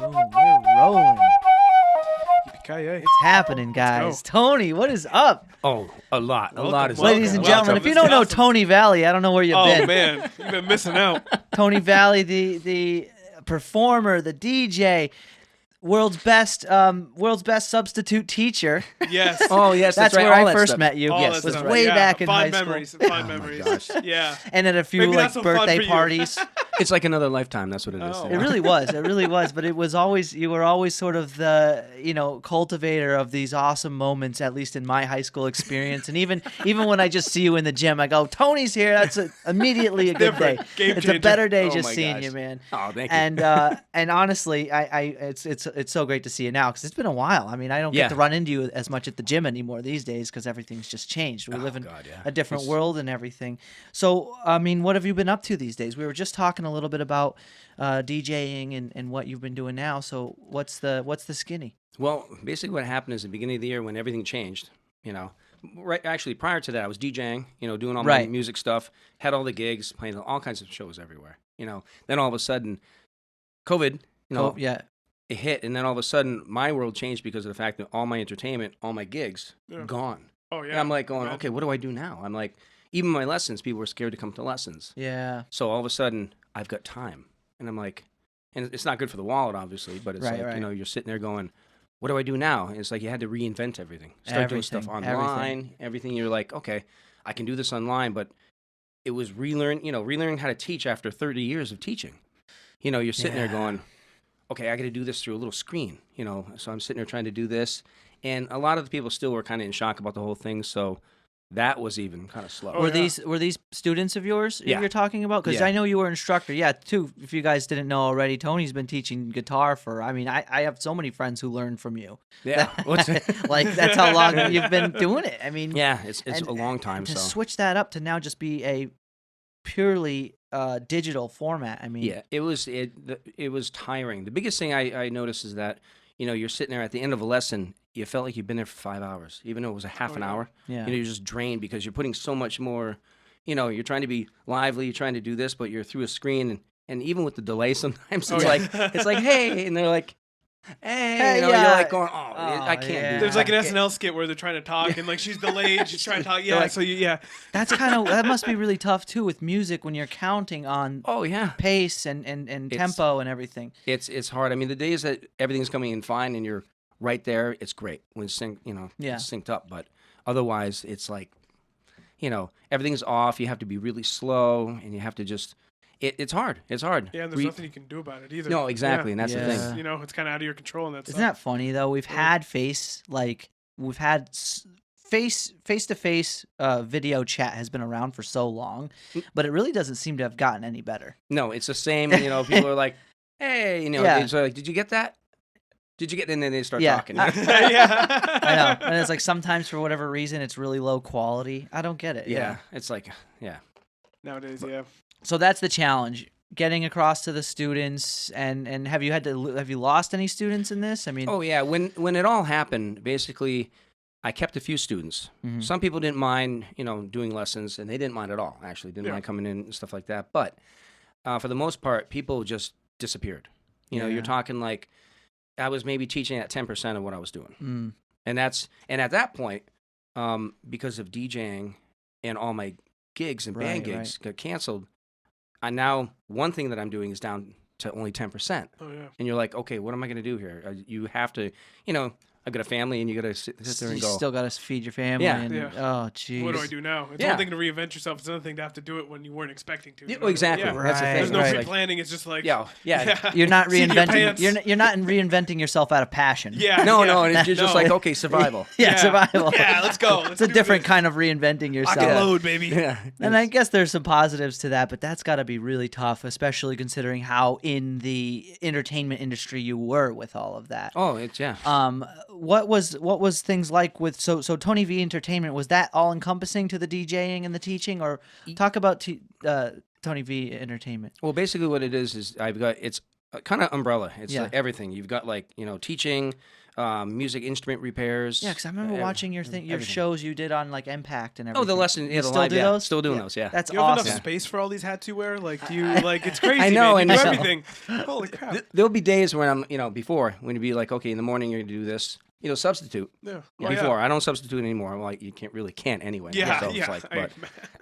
Boom, we're rolling. Yippee-ki-yay. It's happening, guys. Tony, what is up? Oh, a lot is Welcome. up. Ladies and gentlemen, if you don't know Tony Valley, I don't know where you've been. Oh, man. You've been missing out. Tony Valley, the performer, the DJ, world's best substitute teacher. Yes. Oh, yes, That's right. where all I that first stuff. met you. All Yes, that was stuff. way Yeah, back in fond high memories, school. Fond memories. gosh. Yeah. And at a few Maybe not like so fun birthday for you. parties. It's like another lifetime. That's what it is. Oh. It really was. It really was. But it was always, you were always sort of the, cultivator of these awesome moments, at least in my high school experience. And even when I just see you in the gym, I go, Tony's here. That's immediately a good day. Different. Game It's changer. a better day Oh just my seeing gosh. you, man. Oh, thank you. And honestly, it's so great to see you now because it's been a while. I mean, I don't get Yeah. to run into you as much at the gym anymore these days because everything's just changed. We live in God, yeah. a different It's- world and everything. So, I mean, what have you been up to these days? We were just talking a little bit about DJing and what you've been doing now. So, what's the skinny? Well, basically what happened is the beginning of the year when everything changed, right, actually prior to that I was DJing, doing all my Right. music stuff, had all the gigs, playing all kinds of shows everywhere, Then all of a sudden, COVID, Yeah. it hit, and then all of a sudden my world changed because of the fact that all my entertainment, all my gigs, Yeah. gone. Oh, yeah. And I'm like going, Imagine. okay, what do I do now? I'm like, even my lessons, people were scared to come to lessons. Yeah. So all of a sudden, I've got time. And I'm like, and it's not good for the wallet, obviously, but it's Right, like, right. you're sitting there going, what do I do now? And it's like you had to reinvent everything. Start doing stuff online, everything. You're like, okay, I can do this online, but it was relearning how to teach after 30 years of teaching. You're sitting there Yeah. going, okay, I got to do this through a little screen, So I'm sitting there trying to do this. And a lot of the people still were kind of in shock about the whole thing. So that was even kind of slow. Oh, Were yeah. these students of yours Yeah. you're talking about? Because Yeah. I know you were an instructor. Yeah, too. If you guys didn't know already, Tony's been teaching guitar for. I mean, I have so many friends who learned from you. Yeah. Like that's how long you've been doing it. I mean, Yeah, it's and- a long time. to So switch that up to now just be a purely digital format. I mean, yeah, it was tiring. The biggest thing I noticed is that you're sitting there at the end of a lesson. You felt like you've been there for 5 hours, even though it was a half an yeah. hour. yeah, You're just drained because you're putting so much more. You're trying to be lively, you're trying to do this, but you're through a screen, and even with the delay, sometimes Oh, it's yeah. like hey, and they're like, hey, yeah. you're like going, Oh, I can't yeah. do There's that. like an SNL skit where they're trying to talk and like she's delayed. She's trying to talk. Yeah. like- So yeah. that's that must be really tough too with music when you're counting on Oh yeah, pace and tempo and everything. it's hard. I mean, the days that everything's coming in fine and you're right there, it's great when it's Yeah. it's synced up. But otherwise, it's like, everything's off. You have to be really slow, and you have to just. It's hard. It's hard. Yeah. And there's nothing you can do about it either. No, exactly, and that's Yeah. the It's, thing. it's kind of out of your control. And that's Isn't that funny though? We've had face to face video chat has been around for so long, but it really doesn't seem to have gotten any better. No, it's the same. People are like, hey, Yeah. it's like, did you get that? Did you get? And then they start Yeah. talking. yeah. I know, and it's like sometimes for whatever reason it's really low quality. I don't get it. Yeah, it's like, yeah. Nowadays, yeah. So that's the challenge, getting across to the students. And have you lost any students in this? I mean, Oh yeah, when it all happened, basically, I kept a few students. Mhm. Some people didn't mind, doing lessons, and they didn't mind at all. Actually, didn't Yeah. mind coming in and stuff like that. But for the most part, people just disappeared. Yeah. You're talking like I was maybe teaching at 10% of what I was doing, mm, and at that point, because of DJing and all my gigs and band Right, gigs got canceled, now one thing that I'm doing is down to only 10%. Oh yeah. And you're like, okay, what am I going to do here? You have to, I've got a family, and you got to sit there and you go. still got to feed your family. Yeah. And, Yeah. Oh, jeez. What do I do now? It's Yeah. one thing to reinvent yourself. It's another thing to have to do it when you weren't expecting to. Yeah, you know? exactly. Yeah. That's the Right, thing. There's no right. pre-planning. It's just like Yeah. You're not Seat in your reinventing. pants. You're not reinventing yourself out of passion. Yeah. No, yeah. no, and you're just No. like, okay, survival. Yeah, survival. Yeah, let's go. It's a different kind of reinventing I can yourself. load, baby. Yeah. And I guess there's some positives to that, but that's got to be really tough, especially considering how in the entertainment industry you were with all of that. Oh, it's, yeah. What was things like with so Tony V Entertainment? Was that all encompassing to the DJing and the teaching, or talk about Tony V Entertainment? Well, basically what it is it's kind of umbrella. It's Yeah. like everything. You've got like, teaching, music instrument repairs. Yeah, because I remember watching your everything. shows you did on like Impact and everything. Oh, the lesson, You the still live, do yeah, those? still doing those, yeah. That's You have awesome. enough space for all these hats you wear? Like, do you like? It's crazy. I know, man. You and do so- everything. Holy crap! There'll be days when I'm, before, when you'd be like, okay, in the morning you're going to do this, substitute. Yeah. Before, I don't substitute anymore. Well, you can't anyway. Yeah, So yeah. it's like,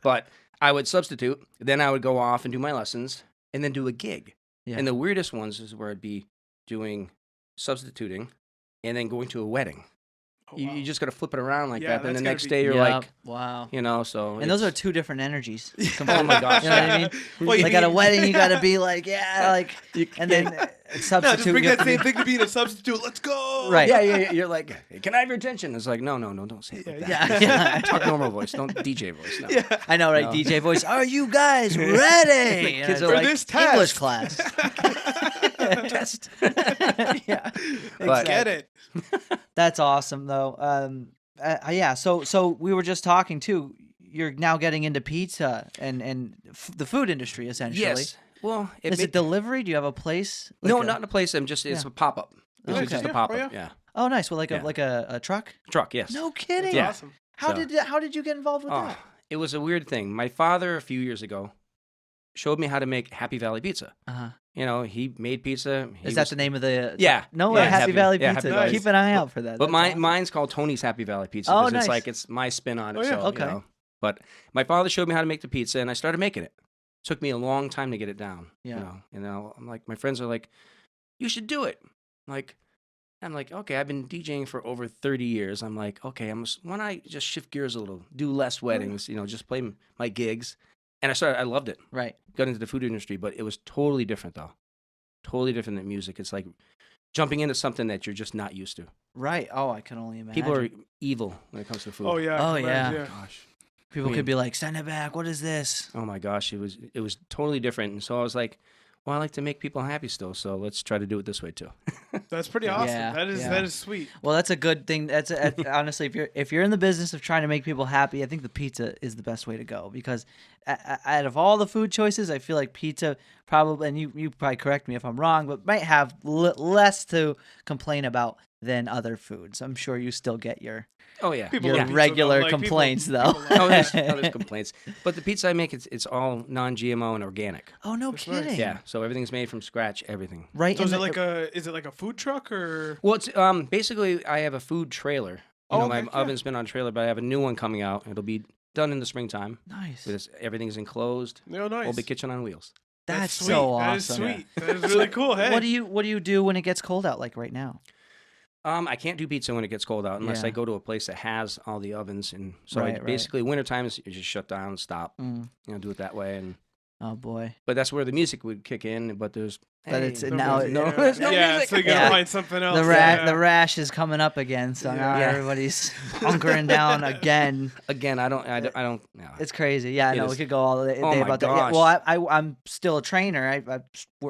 but I would substitute, then I would go off and do my lessons, and then do a gig. Yeah. And the weirdest ones is where I'd be doing substituting, and then going to a wedding. Oh, wow. You just got to flip it around like Yeah, that. Then the that's gotta next be- day you're Yep. like, wow. so. And those are it's- two different energies. Oh my gosh. You know what I mean? Well, Like at a wedding, you got to be like, and then substitute. No, just bring you have that to same be- thing to being a substitute. Let's go. Right. Yeah. You're like, hey, can I have your attention? It's like, no, don't say it like that. Yeah. Talk normal voice, don't DJ voice. No. Yeah. I know, right? No. DJ voice. Are you guys ready? And Kids it's are like, this test. English class. Test. Yeah. But- Get it. That's awesome, though. Yeah. So we were just talking too. You're now getting into pizza and the food industry essentially. Yes. Well, Is it delivery? Do you have a place? no, Like not in a place. It's Yeah. a pop up. It's Okay. just a Yeah. pop Oh, up. yeah. Yeah. Oh, nice. Well, Yeah. like a truck. Truck. Yes. No kidding. Yeah. Awesome. How So- did you get involved with Oh, that? it was a weird thing. My father, a few years ago, showed me how to make Happy Valley pizza. Uh-huh. He made pizza. Is that the name of the? Yeah. No, Yeah, Happy Valley yeah, Pizza. Happy Valley. Keep an eye out for that. But That's awesome. mine's called Tony's Happy Valley Pizza. Oh, 'cause nice. It's like it's my spin on it. Oh, yeah. So, Okay. But my father showed me how to make the pizza, and I started making it. Took me a long time to get it down. Yeah. I'm like, my friends are like, you should do it. I'm like, okay, I've been DJing for over 30 years. I'm like, okay, why don't I just shift gears a little, do less weddings, just play my gigs. And I loved it. Right. Got into the food industry, but it was totally different though. Totally different than music. It's like jumping into something that you're just not used to. Right. Oh, I can only imagine. People are evil when it comes to food. Oh yeah. Oh, I can yeah. imagine, Gosh. People I mean- could be like, send it back. What is this? Oh my gosh, it was totally different. And so I was like, well, I like to make people happy still, so let's try to do it this way too. That's pretty awesome. Yeah, That is yeah. that is sweet. Well, that's a good thing. That's honestly, if you're in the business of trying to make people happy, I think the pizza is the best way to go because out of all the food choices, I feel like pizza probably, and you probably correct me if I'm wrong, but might have less to complain about than other foods. I'm sure you still get your Oh yeah. People your love pizza, regular though. Like, complaints people though. love There's complaints. But the pizza I make, it's all non-GMO and organic. Oh no That's nice. kidding! Yeah, so everything's made from scratch, everything. Right. So in is it like a food truck or? Well, it's basically I have a food trailer. Oh, My heck yeah. oven's been on trailer, but I have a new one coming out. It'll be done in the springtime. nice. Everything's enclosed. No, nice. Whole big kitchen on wheels. That's sweet. so awesome. That is sweet. That is really cool. Hey. What do you do when it gets cold out like right now? I can't do pizza when it gets cold out unless Yeah. I go to a place that has all the ovens, and so Right, right. basically wintertime is you just shut down, stop, Mm. do it that way, and Oh boy. but that's where the music would kick in. But there's But it's No now music, no- yeah. there's no yeah, music. so you gotta Yeah. find something else. the rash is coming up again, so now Yeah. everybody's hunkering down again. again. I don't. No. It's crazy. Yeah, I It know we is. could go all day Oh my about that. Yeah, gosh. well, I'm still a trainer.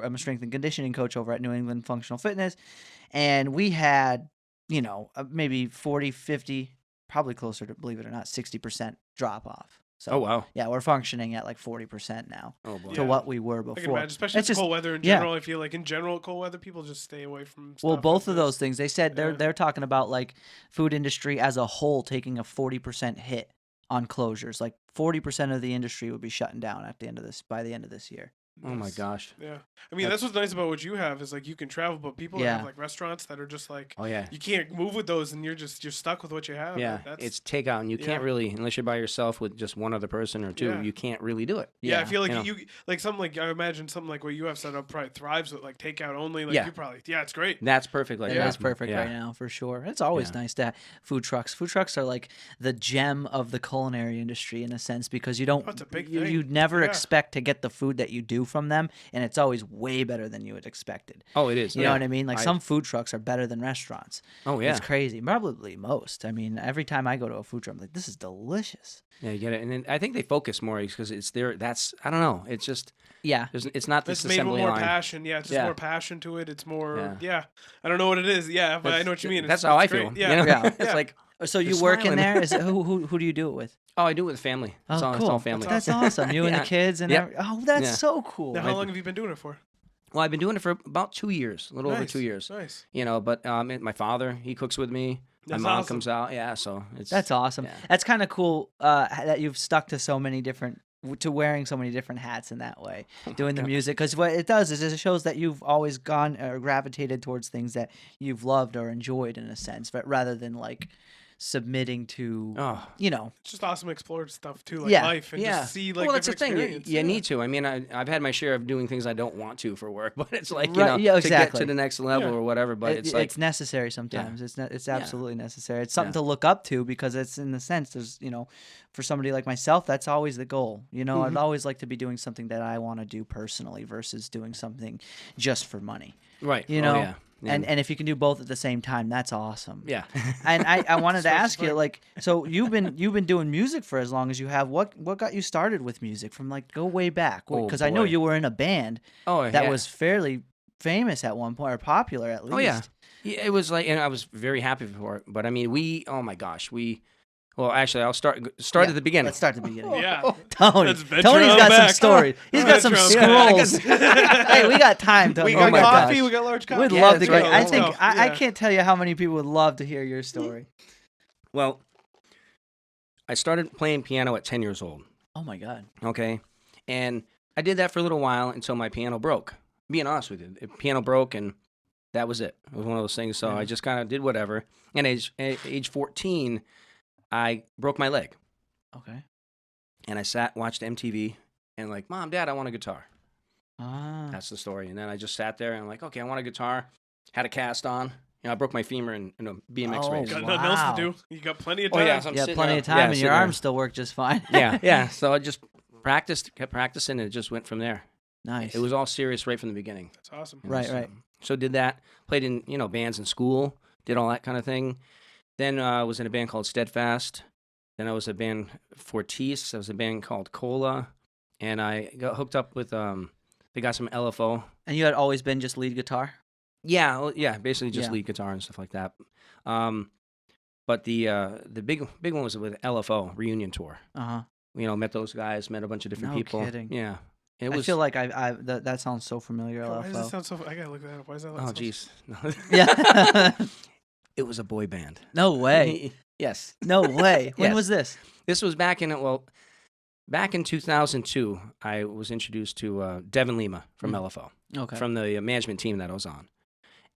I'm a strength and conditioning coach over at New England Functional Fitness, and we had maybe 40, 50, probably closer to, believe it or not, 60% drop off. So Oh wow. yeah, we're functioning at like 40% now Oh boy. to Yeah. what we were I can before. imagine, especially It's in just- cold weather in yeah. general. I feel like in general, cold weather, people just stay away from stuff Well, like both of this. those things. They said Yeah. they're talking about like food industry as a whole taking a 40% hit on closures. Like 40% of the industry would be shutting down by the end of this year. Oh my Yes. gosh. Yeah. I mean, that's what's nice about what you have is like you can travel, but people that Yeah. have like restaurants that are just like, Oh yeah. you can't move with those and you're stuck with what you have. Yeah, Like, that's, it's takeout, and you can't yeah. really, unless you're by yourself with just one other person or two, Yeah. you can't really do it. yeah, I feel like you know. you like something like I imagine something like what you have set up probably thrives with like takeout only. Like Yeah. you probably it's great. That's perfect. Like It Yeah. is perfect yeah. right now for sure. It's always Yeah. nice to have food trucks. Food trucks are like the gem of the culinary industry in a sense because you don't That's a big you, thing. you never Yeah. expect to get the food that you do from them, and it's always way better than you had expected. Oh, it is. You yeah. know what I mean? Like some food trucks are better than restaurants. Oh yeah. It's crazy. Probably most. I mean, every time I go to a food truck, I'm like, this is delicious. Yeah, you get it, and then I think they focus more because it's there. That's I don't know. It's just Yeah. it's not this It's made with assembly more line. passion. Yeah, it's just Yeah. more passion to it. It's more. Yeah. Yeah. I don't know what it is. Yeah, but I know what you mean. That's It's- how I it's great. feel. Yeah. You know? Yeah. It's Yeah. like So you You're work in smiling. there? Is it, who do you do it with? oh, I do it with family. It's Oh, all, cool. It's all family. That's awesome. You and Yeah. the kids and Yep. oh, that's Yeah. so cool. Now, how long have you been doing it for? Well, I've been doing it for about 2 years, a little over 2 years. Nice. You know, but my father, he cooks with me. That's my mom awesome. comes out. Yeah, so it's That's awesome. yeah. That's kind of cool that you've stuck to so many different to wearing so many different hats in that way, doing the music, because what it does is it shows that you've always gone or gravitated towards things that you've loved or enjoyed in a sense, but rather than like submitting to, you know. It's just awesome to explore stuff too, like Yeah. life, and just see like well, that's the different thing. experience. You need to. I mean, I've had my share of doing things I don't want to for work, but it's like you Right, know yeah, to exactly. get to the next level or whatever. But it's like it's necessary sometimes. It's absolutely necessary. It's something Yeah. to look up to because it's in the sense there's for somebody like myself that's always the goal. I'd always like to be doing something that I want to do personally versus doing something just for money. right. Yeah. And if you can do both at the same time, that's awesome. Yeah. And I wanted to ask you, like, so you've been doing music for as long as you have. What got you started with music from like go way back? Because I know you were in a band that was fairly famous at one point or popular at least. Oh yeah. It was like, and I was very happy for it. But I mean, oh my gosh, Well, actually, I'll start at the beginning. Let's start at the beginning. Yeah. Tony's venture got on some back. stories. He's got some Venture on scrolls. Hey, we got time, Tony. We got my coffee. gosh. We got large coffee. We'd Yeah, love to that's get. right. I Let's think go. I Yeah. can't tell you how many people would love to hear your story. Well, I started playing piano at 10 years old. Oh my God. Okay, and I did that for a little while until my piano broke. Being honest with you, the piano broke, and that was it. It was one of those things. So I just kind of did whatever. And at age 14, I broke my leg. Okay. And I watched MTV, and like, Mom, Dad, I want a guitar. Ah. That's the story. And then I just sat there, and I'm like, okay, I want a guitar. Had a cast on. I broke my femur in a BMX Oh, race. Got Wow. nothing else to do. You got plenty of time. yeah, so I'm Yeah, sitting plenty there- of time, yeah, and your sitting there. arms still work just fine. yeah. So I just kept practicing, and it just went from there. Nice. It was all serious right from the beginning. That's awesome. Right. So did that. Played in bands in school. Did all that kind of thing. Then I was in a band called Stedfast. Then I was a band Fortis. I was a band called Cola, and I got hooked up with they got some LFO. And you had always been just lead guitar? Yeah, basically just Yeah. lead guitar and stuff like that. But the big one was with LFO Reunion Tour. Uh-huh. Met those guys, met a bunch of different No people. kidding. Yeah, it I was. feel like that sounds so familiar. Why does it LFO. sound so? I gotta look that up. Why is that? Oh, so- jeez. Yeah. It was a boy band. No way. Yes. No way. When Yes. was this? This was back in 2002. I was introduced to Devin Lima from LFO, Okay. from the management team that I was on,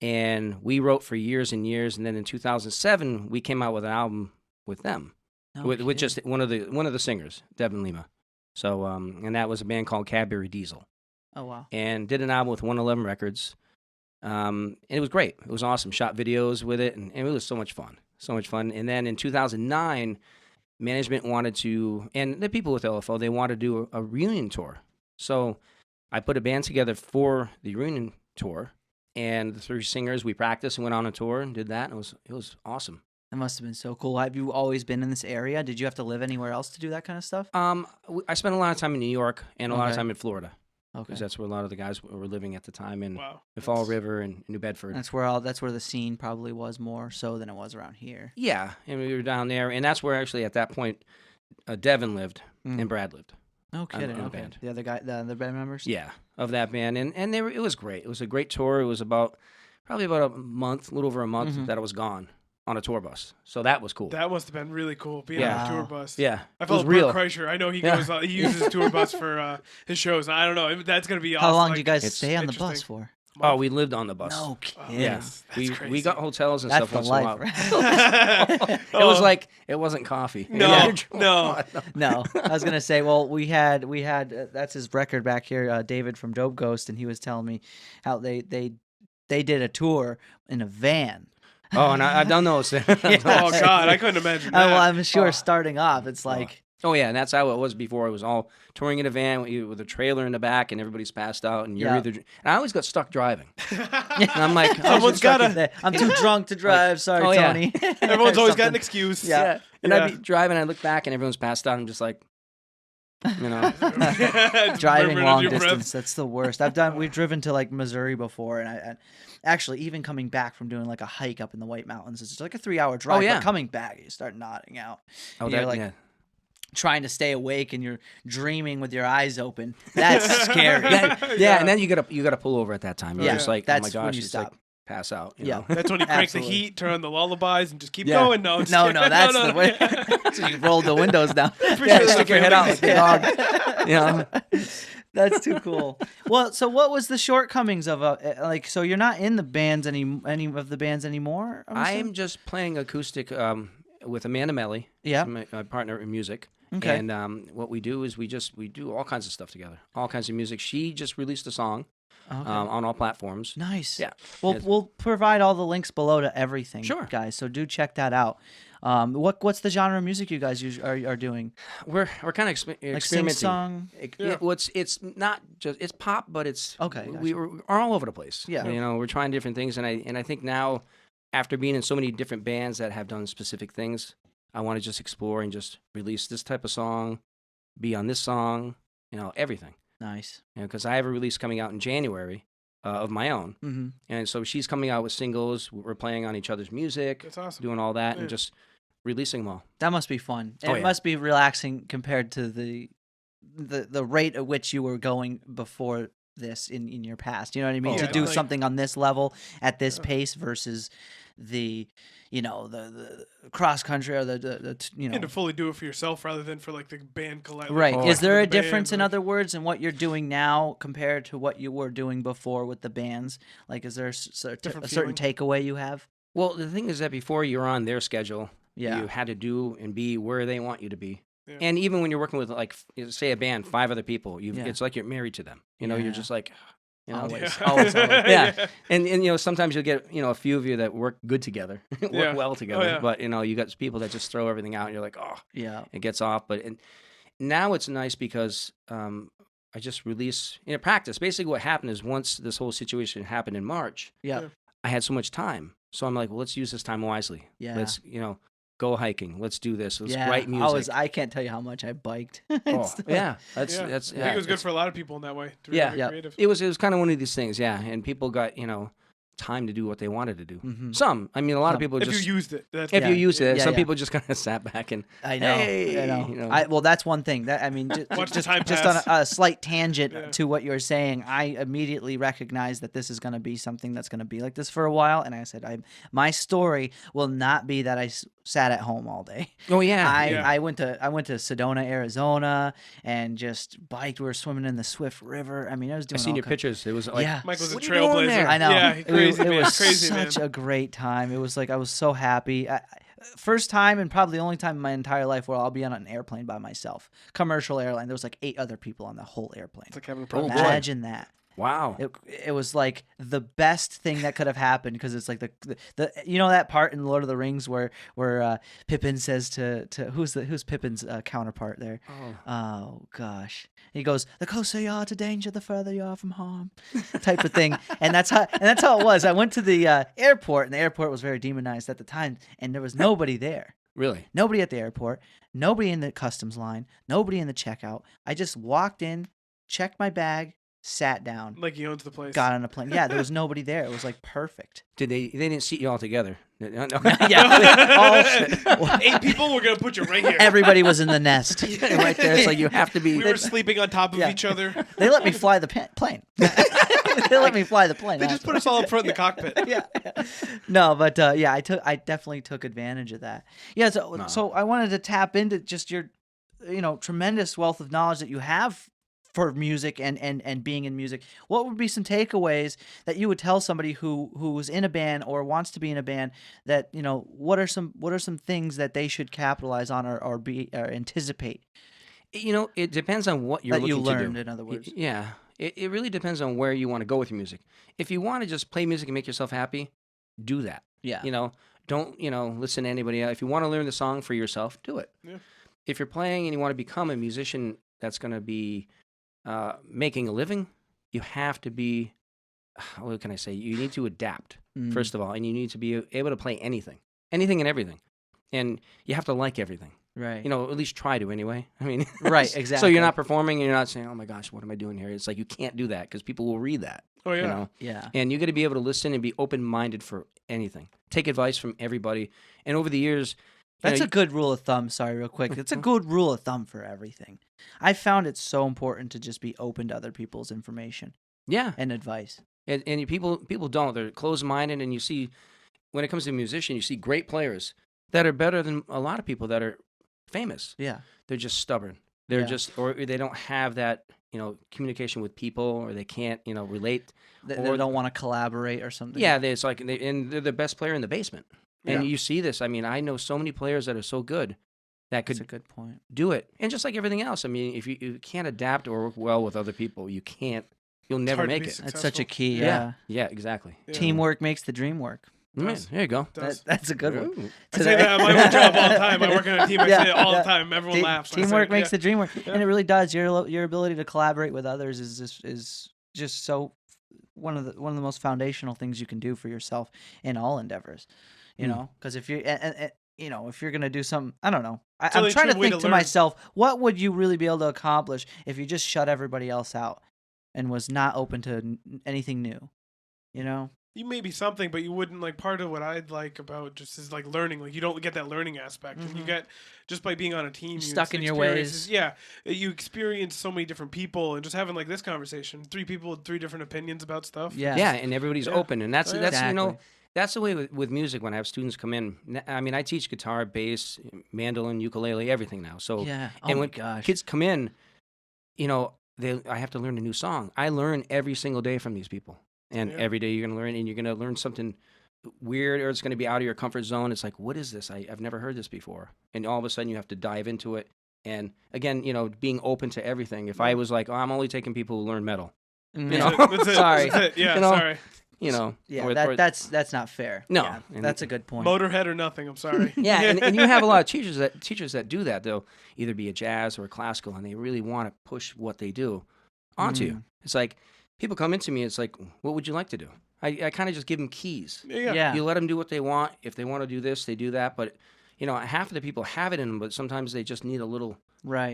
and we wrote for years and years. And then in 2007, we came out with an album with them, No with kidding. just one of the singers, Devin Lima. So and that was a band called Cadbury Diesel, Oh wow. and did an album with 111 Records. And it was great. It was awesome. Shot videos with it, and it was so much fun. So much fun. And then in 2009, management wanted to, and the people with LFO, they wanted to do a reunion tour. So I put a band together for the reunion tour, and the 3 singers, we practiced and went on a tour and did that. And it was awesome. That must have been so cool. Have you always been in this area? Did you have to live anywhere else to do that kind of stuff? I spent a lot of time in New York and a lot of Okay. time in Florida, Okay. because that's where a lot of the guys were living at the time, in Wow. the Fall River and New Bedford. That's where the scene probably was more so than it was around here. Yeah, and we were down there, and that's where actually at that point Devin lived Mm. and Brad lived. No kidding. the Okay. band. The other band members? Yeah, of that band, and it was great. It was a great tour. It was probably about a little over a month Mhm. that I was gone on a tour bus. So that was cool. That must have been really cool being Yeah. on a tour Wow. bus. Yeah, I it was follow real. Bert Kreischer. I know he Yeah. goes. He uses his tour bus for his shows. I don't know. That's gonna be awesome. How long like, did you guys it's stay on the bus interesting. for? Oh, we lived on the bus. No Wow. kidding. Yeah, That's we crazy. got hotels and That's stuff the once life, in a while. right? It was like it wasn't coffee. No, Yeah. no. No, I was gonna say. Well, we had that's his record back here, David from Dope Ghost, and he was telling me how they did a tour in a van. Oh, and I've done those. Oh God, I couldn't imagine that. Well, I'm sure Oh. starting off, it's like Oh yeah, and that's how it was before. It was all touring in a van with a trailer in the back, and everybody's passed out, and you're Yeah. either. And I always got stuck driving, and I'm like, Someone's gotta- I'm too drunk to drive. Sorry, oh, yeah. Tony. Everyone's always got an Something. excuse. Yeah. And Yeah. I'd be driving, I look back, and everyone's passed out. I'm just like, It's Driving murmuring long under your breath. distance, that's the worst. We've driven to like Missouri before, and I actually even coming back from doing like a hike up in the White Mountains, it's like a 3-hour drive. yeah. But coming back, you start nodding out. oh, You're that, like, yeah. trying to stay awake and you're dreaming with your eyes open. That's scary. And then you gotta pull over at that time. You're just like, that's oh my when gosh, you it's stop. like pass out. You know? That's when you crank the heat, turn on the lullabies, and just keep going. No, that's the way. So you roll the windows down. Stick your head out like the dog. You know? That's too cool. Well, so what was the shortcomings of so you're not in the bands any of the bands anymore? I'm just playing acoustic with Amanda Meli. Yeah, my partner in music. Okay. And what we do is we do all kinds of stuff together, all kinds of music. She just released a song on all platforms. Nice. Yeah. We'll provide all the links below to everything, sure, guys. So do check that out. What's the genre of music you guys are doing? We're kind of experimenting. Like sing-song? It's not just it's pop, but it's okay. Gotcha. We're all over the place. Yeah. You know, we're trying different things, and I think now, after being in so many different bands that have done specific things, I want to just explore and just release this type of song, be on this song, everything. Nice. Because I have a release coming out in January of my own. Mm-hmm. And so she's coming out with singles. We're playing on each other's music. That's awesome. Doing all that and just releasing them all. That must be fun. And it must be relaxing compared to the rate at which you were going before this in your past. You know what I mean? To do something on this level at this pace versus the cross country or the and to fully do it for yourself rather than for like the band collect. Right. Is there a difference in other words in what you're doing now compared to what you were doing before with the bands? Like, is there a certain takeaway you have? Well, the thing is that before you're on their schedule, you Yeah. had to do and be where they want you to be. Yeah. And even when you're working with, like, say a band, 5 other people, it's like you're married to them. You're just like, always. Yeah. And sometimes you'll get, a few of you that work good together, work well together. But, you got people that just throw everything out and you're like, it gets off. But now it's nice because I just release, practice. Basically what happened is once this whole situation happened in March, I had so much time. So I'm like, well, let's use this time wisely. Yeah. Let's, go hiking. Let's do this. Let's write music. I can't tell you how much I biked. That's I think it was good for a lot of people in that way. Creative. It was kind of one of these things, and people got time to do what they wanted to do. Mm-hmm. Some, a lot of people if just you used it. If you used it, some people just kind of sat back and I know. Well, that's one thing. Just on a slight tangent to what you're saying, I immediately recognized that this is going to be something that's going to be like this for a while, and I said, my story will not be that I sat at home all day. Oh yeah. I went to Sedona, Arizona, and just biked. We were swimming in the Swift River. I mean, I was doing. I seen your pictures. It was like Michael's a trailblazer. I know. Yeah, it was crazy, such a great time. It was like I was so happy. First time and probably the only time in my entire life where I'll be on an airplane by myself. Commercial airline. There was like 8 other people on the whole airplane. It's like having a Imagine that. Wow. It was like the best thing that could have happened because it's like the that part in Lord of the Rings where Pippin says to who's Pippin's counterpart there? Oh gosh. He goes, "The closer you are to danger, the further you are from harm," type of thing. And that's how it was. I went to the airport, and the airport was very demonized at the time, and there was nobody there. Really? Nobody at the airport, nobody in the customs line, nobody in the checkout. I just walked in, checked my bag, sat down, like he owns the place, got on a plane. Yeah, there was nobody there. It was like perfect. They didn't seat you all together? No. Yeah, 8 people. We're gonna put you right here. Everybody was in the nest right there. It's like you have to be. We were sleeping on top of each other. They let me fly the plane. They let me fly the plane. They just put us all up front in the cockpit. Yeah. No, but I definitely took advantage of that. Yeah, so I wanted to tap into just your tremendous wealth of knowledge that you have for music and being in music. What would be some takeaways that you would tell somebody who's in a band or wants to be in a band that, what are some things that they should capitalize on or anticipate? It depends on what you're looking to do. That you learned, in other words. Yeah. It really depends on where you want to go with your music. If you want to just play music and make yourself happy, do that. Yeah. Don't, listen to anybody else. If you want to learn the song for yourself, do it. Yeah. If you're playing and you want to become a musician that's going to be making a living, you have to be, what can I say? You need to adapt, first of all, and you need to be able to play anything and everything. And you have to like everything. Right. At least try to anyway. I mean, right, exactly. So you're not performing and you're not saying, oh my gosh, what am I doing here? It's like you can't do that because people will read that. Oh, yeah. Yeah. And you got to be able to listen and be open-minded for anything. Take advice from everybody. And over the years, That's a good rule of thumb. Sorry, real quick. It's a good rule of thumb for everything. I found it so important to just be open to other people's information. Yeah. And advice. And people don't. They're closed-minded, and you see, when it comes to musician, you see great players that are better than a lot of people that are famous. Yeah. They're just stubborn. They're just, or they don't have that, communication with people, or they can't, relate. They don't want to collaborate or something. Yeah, it's like, and they're the best player in the basement. And you see this. I mean, I know so many players that are so good that could That's a good point. do it. And just like everything else, I mean, if you can't adapt or work well with other people, you'll never make it. That's such a key. Yeah, exactly. Yeah. Teamwork makes the dream work. There you go. That's a good one. I say that at my own job all the time. I work on a team. I say it all the time. Everyone laughs. Teamwork makes the dream work, and it really does. Your ability to collaborate with others is just so one of the most foundational things you can do for yourself in all endeavors. Because if you're if you're gonna do something, I don't know. I'm trying to think to myself, what would you really be able to accomplish if you just shut everybody else out and was not open to anything new? You may be something, but you wouldn't like. Part of what I'd like about just is like learning. Like you don't get that learning aspect, and you get just by being on a team. You're stuck in your ways. Yeah, you experience so many different people, and just having like this conversation, 3 people with 3 different opinions about stuff. Yeah, and everybody's open, and that's exactly. That's the way with music. When I have students come in, I mean, I teach guitar, bass, mandolin, ukulele, everything now. So and when kids come in, I have to learn a new song. I learn every single day from these people. And every day you're going to learn, and you're going to learn something weird, or it's going to be out of your comfort zone. It's like, what is this? I've never heard this before. And all of a sudden you have to dive into it. And again, being open to everything. If I was like, I'm only taking people who learn metal. That's it. Sorry. That's it. Yeah, sorry. That's not fair. No. Yeah, that's a good point. Motorhead or nothing, I'm sorry. Yeah, and you have a lot of teachers that do that. They'll either be a jazz or a classical, and they really want to push what they do onto you. It's like, people come into me, it's like, what would you like to do? I kind of just give them keys. Yeah. You let them do what they want. If they want to do this, they do that. But, half of the people have it in them, but sometimes they just need a little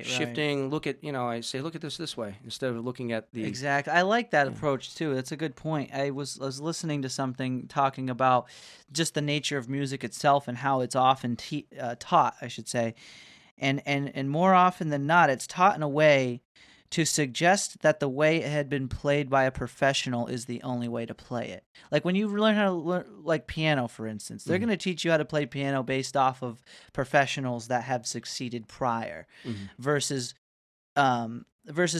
shifting. Right. Look at, I say, look at this way instead of looking at the... Exactly. I like that approach, too. That's a good point. I was listening to something talking about just the nature of music itself and how it's often taught, I should say. And more often than not, it's taught in a way to suggest that the way it had been played by a professional is the only way to play it. Like when you learn how to learn, like piano, for instance, they're going to teach you how to play piano based off of professionals that have succeeded prior, versus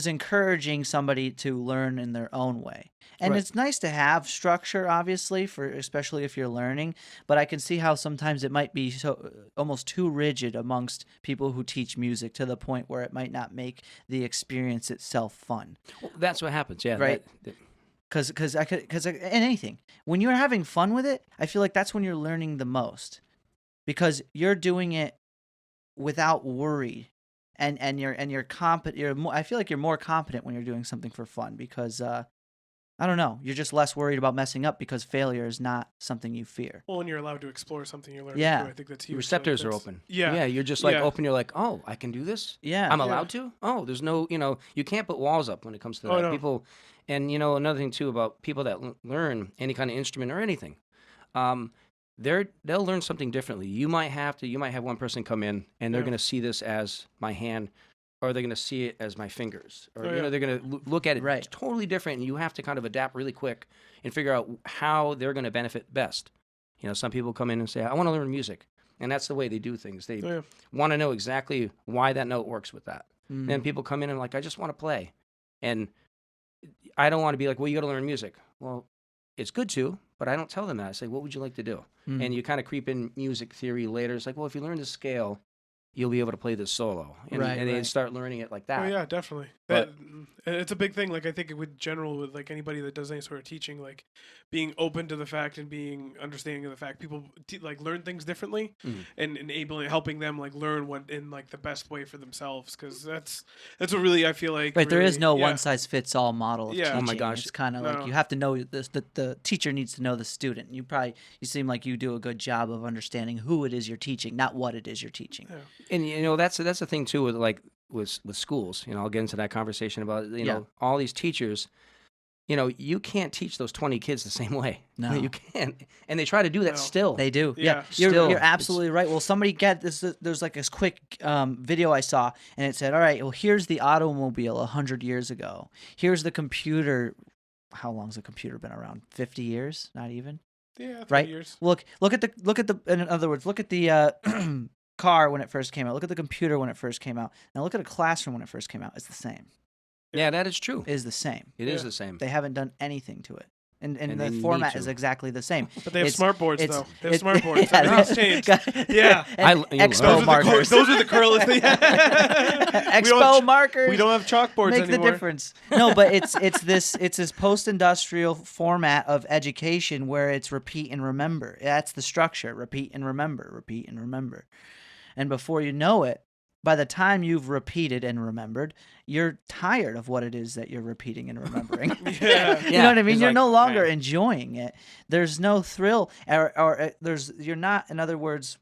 encouraging somebody to learn in their own way. And it's nice to have structure, obviously, especially if you're learning, but I can see how sometimes it might be so almost too rigid amongst people who teach music to the point where it might not make the experience itself fun. Well, that's what happens, yeah. Right? Because anything, when you're having fun with it, I feel like that's when you're learning the most, because you're doing it without worry. And you're competent. I feel like you're more competent when you're doing something for fun, because I don't know, you're just less worried about messing up because failure is not something you fear. Well, when you're allowed to explore something you're learning, too, I think that's huge. Your receptors are open. Yeah, you're just like open. You're like, oh, I can do this. Yeah, I'm allowed to. Oh, there's no, you can't put walls up when it comes to that. No. People, and another thing too about people that learn any kind of instrument or anything. They'll learn something differently. You might have one person come in and they're going to see this as my hand, or they're going to see it as my fingers, or they're going to look at it totally different, and you have to kind of adapt really quick and figure out how they're going to benefit best. Some people come in and say, I want to learn music, and that's the way they do things. They want to know exactly why that note works with that. Then people come in and like, I just want to play, and I don't want to be like, well, you got to learn music. Well, it's good to, but I don't tell them that. I say, what would you like to do? And you kind of creep in music theory later. It's like, well, if you learn the scale, you'll be able to play this solo. And they start learning it like that. Oh, yeah, definitely. But, it's a big thing. Like, I think with general, with like anybody that does any sort of teaching, like being open to the fact and being understanding of the fact people like learn things differently, and helping them like learn what in like the best way for themselves. Because that's what really I feel like. Right, there is no one size fits all model of teaching. Oh my gosh, it's kind of like you have to know this. The teacher needs to know the student. You seem like you do a good job of understanding who it is you're teaching, not what it is you're teaching. Yeah. And that's the thing too with like with schools. I'll get into that conversation about all these teachers. you can't teach those 20 kids the same way. No. You can't. And they try to do that still. They do. Yeah. You're absolutely right. Well, somebody get this. There's like this quick video I saw, and it said, all right, well, here's the automobile 100 years ago. Here's the computer. How long's the computer been around? 50 years? Not even? Yeah, 30 right? years. Look at the, in other words, look at the car when it first came out. Look at the computer when it first came out. Now look at a classroom when it first came out. It's the same. Yeah, that is true. It is the same. It is the same. They haven't done anything to it. And they the format need is to. exactly the same. But they have smart boards, though. They have it's- smart boards. yeah, Everything's changed. Yeah. Expo markers. Those are the curl. Expo markers. We don't have chalkboards Make anymore. the difference. No, but it's this post-industrial format of education where it's repeat and remember. That's the structure. Repeat and remember. Repeat and remember. And before you know it, by the time you've repeated and remembered, you're tired of what it is that you're repeating and remembering. Yeah. You know what I mean? It's You're like, no longer okay. enjoying it. There's no thrill, or you're not, in other words,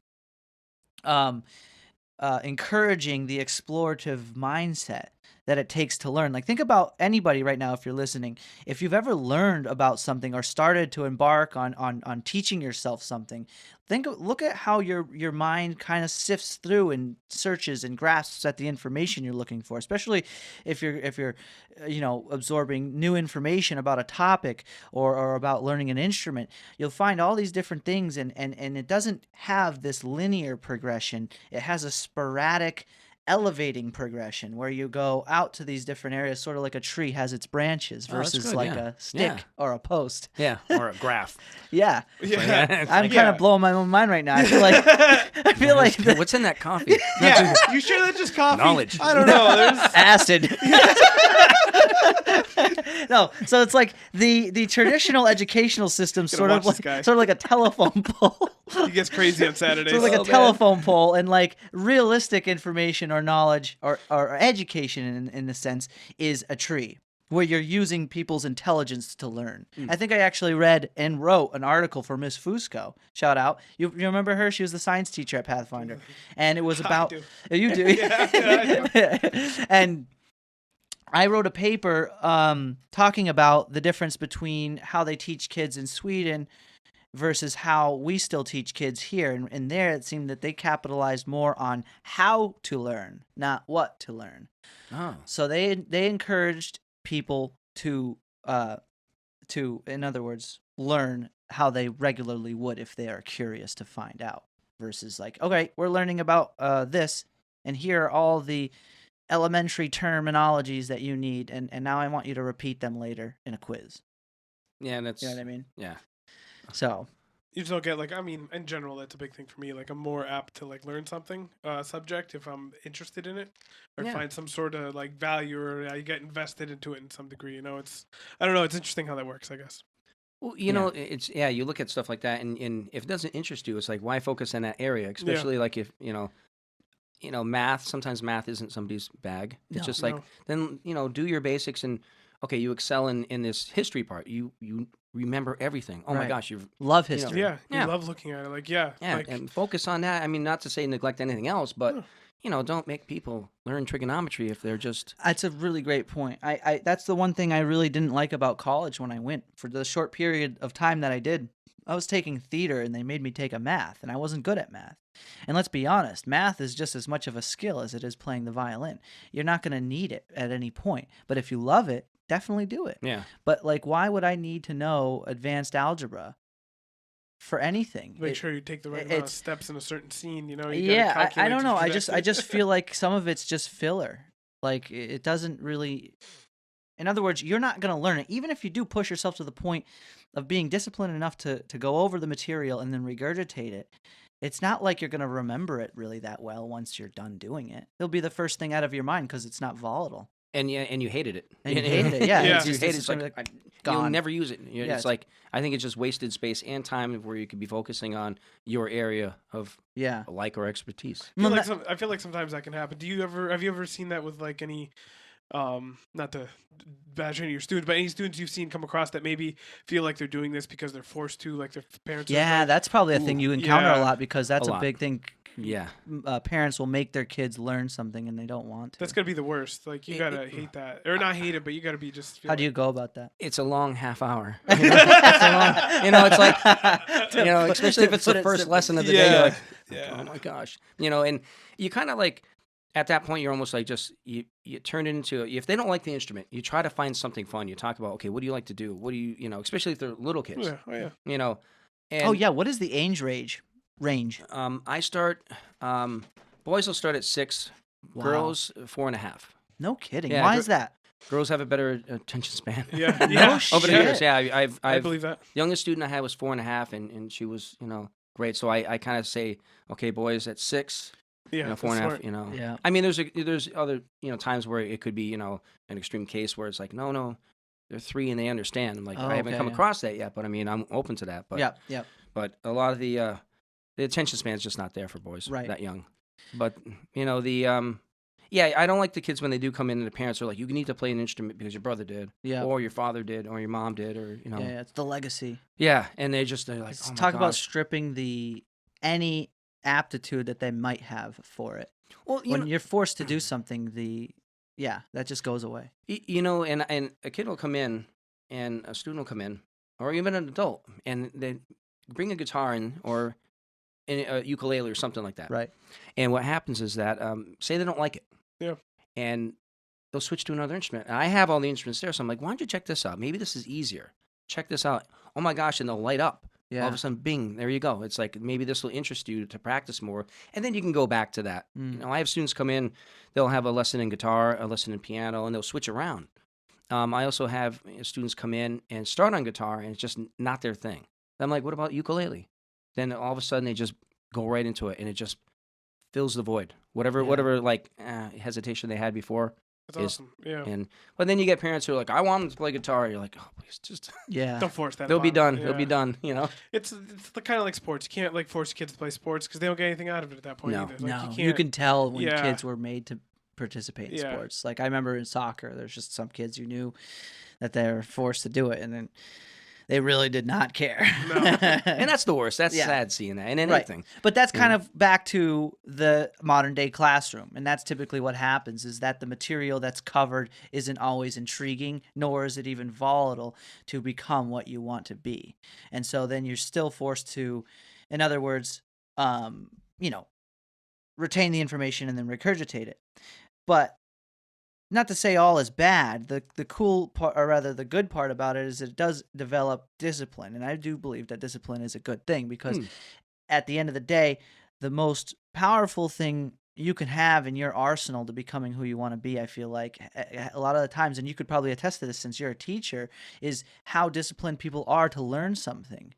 encouraging the explorative mindset that it takes to learn. Like, think about anybody right now, if you're listening, if you've ever learned about something or started to embark on teaching yourself something, look at how your mind kind of sifts through and searches and grasps at the information you're looking for, especially if you're absorbing new information about a topic or about learning an instrument. You'll find all these different things, and it doesn't have this linear progression. It has a sporadic elevating progression where you go out to these different areas, sort of like a tree has its branches versus good, like yeah. a stick or a post. Yeah, or a graph. Yeah. Yeah. I'm kind of blowing my own mind right now. I feel like What's in that coffee? Yeah. You sure that's just coffee? Knowledge. I don't know. There's acid. No, so it's like the traditional educational system, sort of watch this guy. like a telephone pole. He gets crazy on Saturdays. So it's like a telephone pole, and like realistic information or knowledge or education in the sense is a tree where you're using people's intelligence to learn. I think I actually read and wrote an article for Miss Fusco. Shout out. You remember her? She was the science teacher at Pathfinder. And it was about... do. You do? Yeah, I do. And I wrote a paper talking about the difference between how they teach kids in Sweden versus how we still teach kids here. And there it seemed that they capitalized more on how to learn, not what to learn. Oh. So they encouraged people to in other words, learn how they regularly would if they are curious to find out, versus like, okay, we're learning about this, and here are all the elementary terminologies that you need, and now I want you to repeat them later in a quiz. Yeah, that's... You know what I mean? Yeah. So You just don't get in general, that's a big thing for me. Like, I'm more apt to learn something subject if I'm interested in it, or find some sort of value, or I get invested into it in some degree. It's I don't know. It's interesting how that works, I guess. Well, it's you look at stuff like that, and if it doesn't interest you, it's like, why focus in that area? Especially like if math. Sometimes math isn't somebody's bag. It's just then do your basics, and okay, you excel in this history part. You remember everything. Oh my gosh, you love history. You love looking at it. And focus on that. I mean, not to say neglect anything else, but don't make people learn trigonometry if they're just... That's a really great point. I that's the one thing I really didn't like about college when I went. For the short period of time that I did, I was taking theater, and they made me take a math, and I wasn't good at math. And let's be honest, math is just as much of a skill as it is playing the violin. You're not going to need it at any point, but if you love it, definitely do it. Yeah. But why would I need to know advanced algebra for anything? Make sure you take the right amount of steps in a certain scene. You I don't know. I just feel like some of it's just filler. Like, it doesn't really... In other words, you're not going to learn it. Even if you do push yourself to the point of being disciplined enough to go over the material and then regurgitate it, it's not like you're going to remember it really that well once you're done doing it. It'll be the first thing out of your mind because it's not volatile. And you hated it. And you hated it, yeah. Yeah. You hated it. It's like, you'll gone. never use it. It's like, I think it's just wasted space and time where you could be focusing on your area of like or expertise. I feel like sometimes that can happen. Have you ever seen that with any... not to bash any of your students, but any students you've seen come across that maybe feel like they're doing this because they're forced to, like their parents... Yeah, that's probably a thing you encounter a lot, because that's a big thing. parents will make their kids learn something and they don't want to. That's gonna be the worst. Like you gotta hate that, or not hate it, but you gotta be just. How do you go about that? It's a long half hour. It's like, especially if it's the first lesson of the day. You're like, oh my gosh, and you kind of like. At that point, you're almost like you turn it into, if they don't like the instrument, you try to find something fun. You talk about, okay, what do you like to do? What do you, especially if they're little kids. Yeah. And, what is the age range? I start, boys will start at 6, girls 4.5. No kidding. Yeah, Why is that? Girls have a better attention span. Yeah. No Over the years, yeah. I believe that. The youngest student I had was 4.5, and she was, great. So I kind of say, okay, boys at 6. 4.5. Yeah. I mean, there's other times where it could be an extreme case where it's like no, they're 3 and they understand. I'm like, I haven't come across that yet, but I mean, I'm open to that. But yeah. But a lot of the attention span is just not there for boys that young. But I don't like the kids when they do come in and the parents are like, you need to play an instrument because your brother did, or your father did, or your mom did, or Yeah, it's the legacy. Yeah, and they're like, oh my talk about gosh. stripping any aptitude that they might have for it. Well, when you're forced to do something, that just goes away. And a kid will come in, and a student will come in, or even an adult, and they bring a guitar in or a ukulele or something like that. Right. And what happens is that, say they don't like it. Yeah. And they'll switch to another instrument. And I have all the instruments there, so I'm like, why don't you check this out? Maybe this is easier. Check this out. Oh my gosh, and they'll light up. Yeah. All of a sudden, bing, there you go. It's like maybe this will interest you to practice more, and then you can go back to that. I have students come in, they'll have a lesson in guitar, a lesson in piano, and they'll switch around. I also have students come in and start on guitar, and it's just not their thing. I'm like, what about ukulele? Then all of a sudden, they just go right into it, and it just fills the void. Whatever hesitation they had before. That's awesome. Yeah. But then you get parents who are like, I want them to play guitar. You're like, oh, please, just don't force that. They'll be done. They'll be done. It's kind of like sports. You can't like force kids to play sports because they don't get anything out of it at that point. No, either. Like, you can tell when kids were made to participate in sports. Like I remember in soccer, there's just some kids you knew that they're forced to do it, and then they really did not care. No. And that's the worst. That's sad seeing that in anything. Right. But that's kind of back to the modern day classroom. And that's typically what happens is that the material that's covered isn't always intriguing, nor is it even volatile to become what you want to be. And so then you're still forced to, in other words, retain the information and then regurgitate it. But not to say all is bad. The cool part, or rather the good part about it is it does develop discipline. And I do believe that discipline is a good thing because at the end of the day, the most powerful thing you can have in your arsenal to becoming who you want to be, I feel like a lot of the times, and you could probably attest to this since you're a teacher, is how disciplined people are to learn something.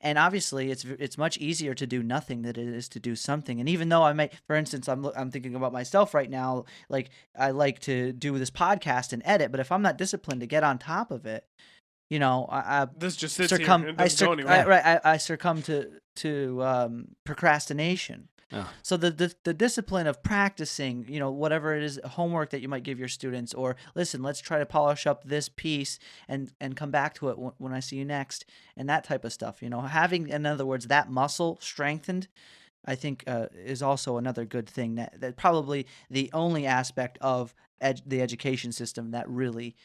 And obviously it's much easier to do nothing than it is to do something. And even though I may, for instance, I'm thinking about myself right now, like I like to do this podcast and edit, but if I'm not disciplined to get on top of it, this just sits here and doesn't go anywhere. I succumb to procrastination. Oh. So the discipline of practicing, whatever it is, homework that you might give your students, or listen, let's try to polish up this piece and come back to it when I see you next, and that type of stuff. Having, in other words, that muscle strengthened, I think is also another good thing. That probably the only aspect of the education system that really,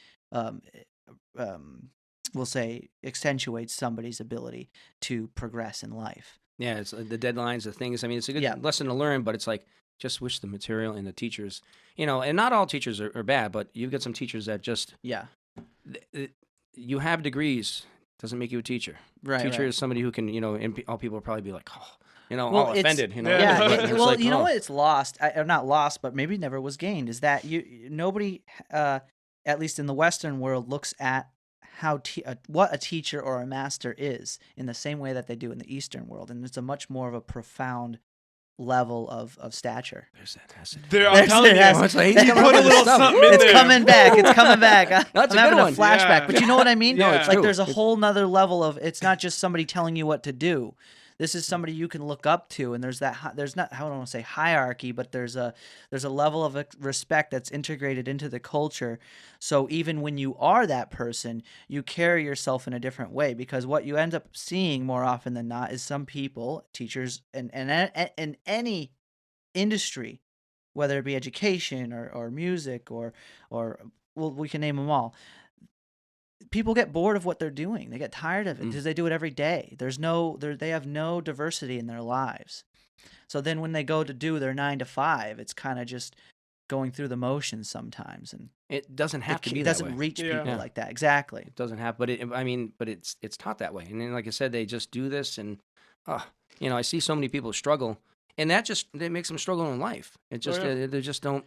we'll say, accentuates somebody's ability to progress in life. Yeah, it's the deadlines, the things. I mean, it's a good lesson to learn, but it's like just switch the material and the teachers, and not all teachers are bad, but you've got some teachers that just, you have degrees, doesn't make you a teacher. Right. Teacher is somebody who can, and all people will probably be like, all offended, Yeah. Well, like, what? It's lost, or not lost, but maybe never was gained, is that nobody, at least in the Western world, looks at what a teacher or a master is in the same way that they do in the Eastern world, and it's a much more of a profound level of stature. There's that acid. I'm telling you, he's put a little something in It's there. coming back. It's coming back. That's I'm a having good a one. flashback, Yeah. but you know what I mean? No, it's like true. there's a whole nother level of, it's not just somebody telling you what to do. this is somebody you can look up to, and there's not, I don't want to say hierarchy, but there's a level of respect that's integrated into the culture. So even when you are that person, you carry yourself in a different way, because what you end up seeing more often than not is some people, teachers, and in any industry, whether it be education or music or well, we can name them all. People get bored of what they're doing. They get tired of it because they do it every day. They have no diversity in their lives. So then when they go to do their 9 to 5, it's kind of just going through the motions sometimes, and it doesn't have to be it that doesn't way. reach people like that. Exactly. It doesn't have, but it's taught that way. And then, like I said, they just do this, and I see so many people struggle, and that makes them struggle in life. It just they just don't.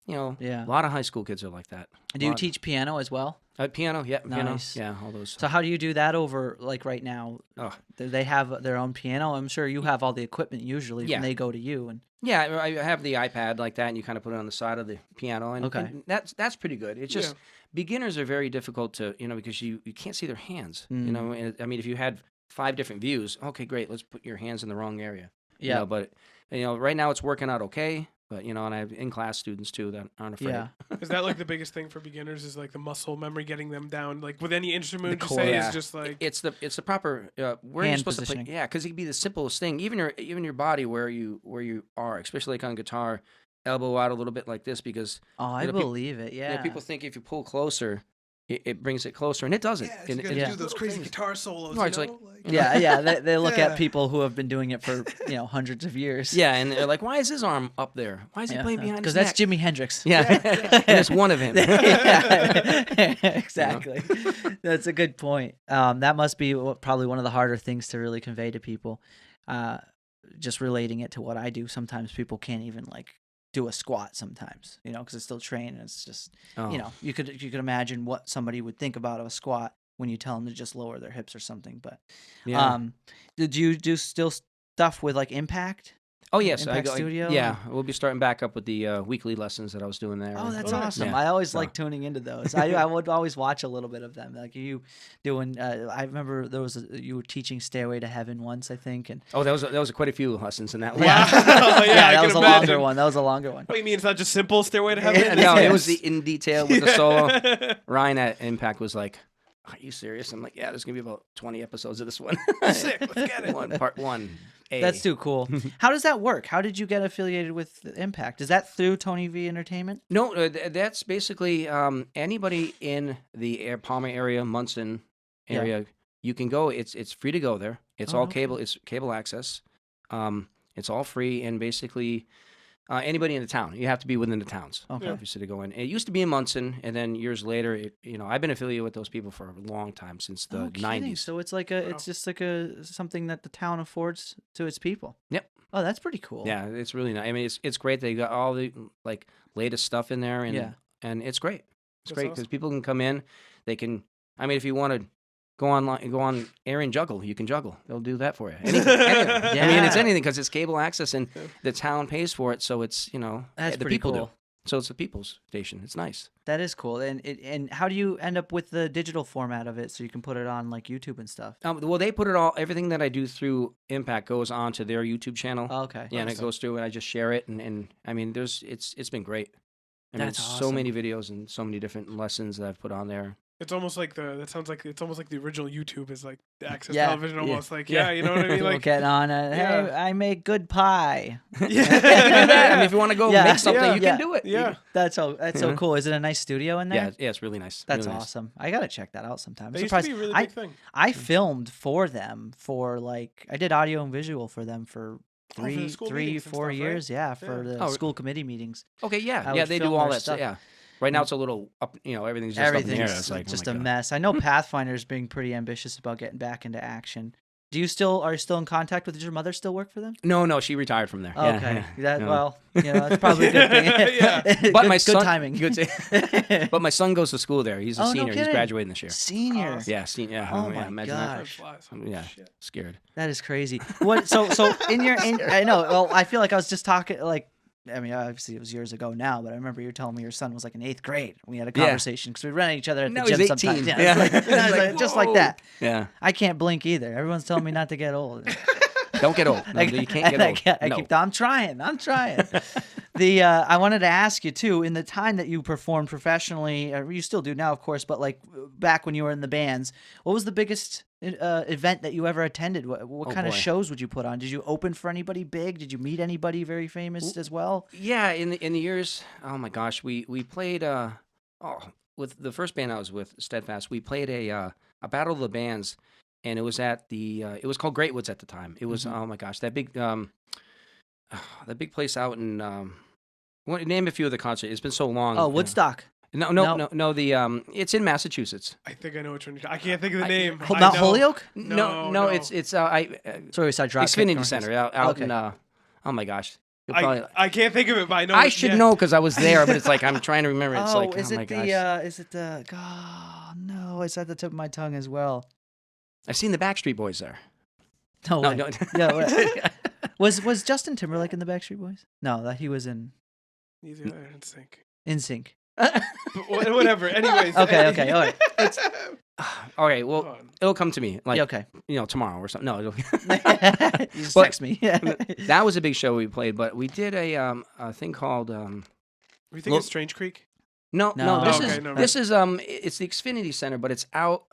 A lot of high school kids are like that. Do you teach piano as well? Piano, yeah, nice. Piano, yeah, all those. So how do you do that over, like, right now? Oh. They have their own piano. I'm sure you have all the equipment usually when they go to you. And yeah, I have the iPad like that, and you kind of put it on the side of the piano, and that's pretty good. It's just beginners are very difficult to, because you can't see their hands. And, I mean, if you had 5 different views, okay, great, let's put your hands in the wrong area. Yeah, but right now it's working out okay. But, and I have in-class students, too, that aren't afraid. Yeah. Is that, like, the biggest thing for beginners is, like, the muscle memory, getting them down? Like, with any instrument, the you say, is just, like... It's the proper... where hand you're supposed positioning. to play. Yeah, because it can be the simplest thing. Even your body, where you are, especially, like, on guitar, elbow out a little bit like this, because... Oh, I believe it, yeah. People think if you pull closer... It brings it closer, and it doesn't. Yeah, it's gonna do those crazy guitar solos. No, it's they look at people who have been doing it for hundreds of years. Yeah, and they're like, "Why is his arm up there? Why is he playing behind his neck?" Because that's Jimi Hendrix. Yeah, and it's one of him. Exactly. That's a good point. That must be probably one of the harder things to really convey to people. Just relating it to what I do, sometimes people can't even do a squat sometimes, because it's still trained. And it's just, you could imagine what somebody would think about a squat when you tell them to just lower their hips or something. But, did you do still stuff with Impact? Oh yes, Impact Studio. Yeah, we'll be starting back up with the weekly lessons that I was doing there. Oh, that's awesome! Yeah. I always like tuning into those. I would always watch a little bit of them. Like you doing, I remember you were teaching "Stairway to Heaven" once, I think. And that was quite a few lessons in that one. Yeah, that was a longer one. What do you mean? It's not just simple "Stairway to Heaven"? No, it was in detail with the solo. Ryan at Impact was like, "Are you serious?" I'm like, "Yeah, there's gonna be about 20 episodes of this one." Sick, let's get it. Part 1. That's too cool. How does that work? How did you get affiliated with Impact? Is that through Tony V Entertainment? No, that's basically anybody in the Palmer area, Munson area. You can go. It's free to go there. It's all cable. It's cable access. It's all free, and basically anybody in the town. You have to be within the towns, obviously, to go in. It used to be in Munson, and then years later, I've been affiliated with those people for a long time, since the 90s. So it's it's just something that the town affords to its people. Yep. Oh, that's pretty cool. Yeah, it's really nice. I mean, it's great. They got all the latest stuff in there, and it's great. It's great because people can come in. They can. I mean, if you want to go on air and juggle, you can juggle. They'll do that for you. Anything. I mean, it's anything because it's cable access, and the town pays for it, so it's that's the pretty people cool. do. So it's the people's station. It's nice. That is cool. And how do you end up with the digital format of it so you can put it on YouTube and stuff? Well, they put everything that I do through Impact goes onto their YouTube channel. Oh, okay. Yeah, and it goes through, and I just share it, and I mean, it's been great. I mean, That's so awesome. many videos and so many different lessons that I've put on there. It's almost like it's almost like the original YouTube is like the access Yeah. television almost. Yeah. Like, Yeah. you know what I mean? People Like, get on it. Hey, I make good pie. I mean, if you want to go Yeah. make something, Yeah. you can do it. Yeah. That's so cool. Is it a nice studio in there? Yeah, it's really nice. That's really nice. awesome. I gotta check that out sometime. I'm that used surprised. to be a really big thing. I filmed for them for I did audio and visual for them for for the school meetings and 4 stuff, years. right? Yeah, for Yeah. the school committee meetings. Okay, I yeah, would they film do all their that stuff. stuff. Yeah. Right now it's a little up, everything's just up in the air. It's like, just oh a my God. mess. I know Pathfinder's being pretty ambitious about getting back into action. Are you still in contact with? Does your mother still work for them? No, she retired from there. Oh, Yeah, okay. yeah. No. Well, that's probably a good thing. Yeah. But good, my good son, timing. But my son goes to school there. He's a Oh, no senior. He's kidding. graduating this year. Senior. Awesome. Yeah, senior. Yeah, Oh yeah, my imagine gosh. that. Yeah, scared. That is crazy. What? So I know. Well, I feel like I was just talking I mean, obviously it was years ago now, but I remember you were telling me your son was in 8th grade. We had a conversation because we ran at each other at the No, gym he's sometimes. 18. Yeah, Yeah. it's just like that. Yeah. I can't blink either. Everyone's telling me not to get old. Don't get old. No, you can't get old. I'm trying. I wanted to ask you too. In the time that you performed professionally, you still do now, of course, but like back when you were in the bands, what was the biggest event that you ever attended? What kind of shows would you put on? Did you open for anybody big? Did you meet anybody very famous as well? Yeah, in the years, oh my gosh, we played with the first band I was with, Stedfast. We played a Battle of the Bands, and it was at it was called Great Woods at the time. It was oh my gosh, that big place out in name a few of the concerts. It's been so long. Oh, Woodstock. No. The it's in Massachusetts. I think I know which one. I can't think of the name. Mount Holyoke? No. It's sorry, we saw Xfinity Center out in oh my gosh. I can't think of it, but I know. I should know because I was there, but it's like I'm trying to remember. It's like is oh it my gosh. Is it the? Oh no, it's at the tip of my tongue as well. I've seen the Backstreet Boys there. No. Yeah. Was Justin Timberlake in the Backstreet Boys? No, that he was in. Neither I don't think. NSYNC. Whatever. Anyways. Okay. All right. All right. Well, it'll come to me. Like okay. Tomorrow or something. No, it'll. You just text me. That was a big show we played, but we did a thing called. Were you thinking Strange Creek? No. This is it's the Xfinity Center, but it's out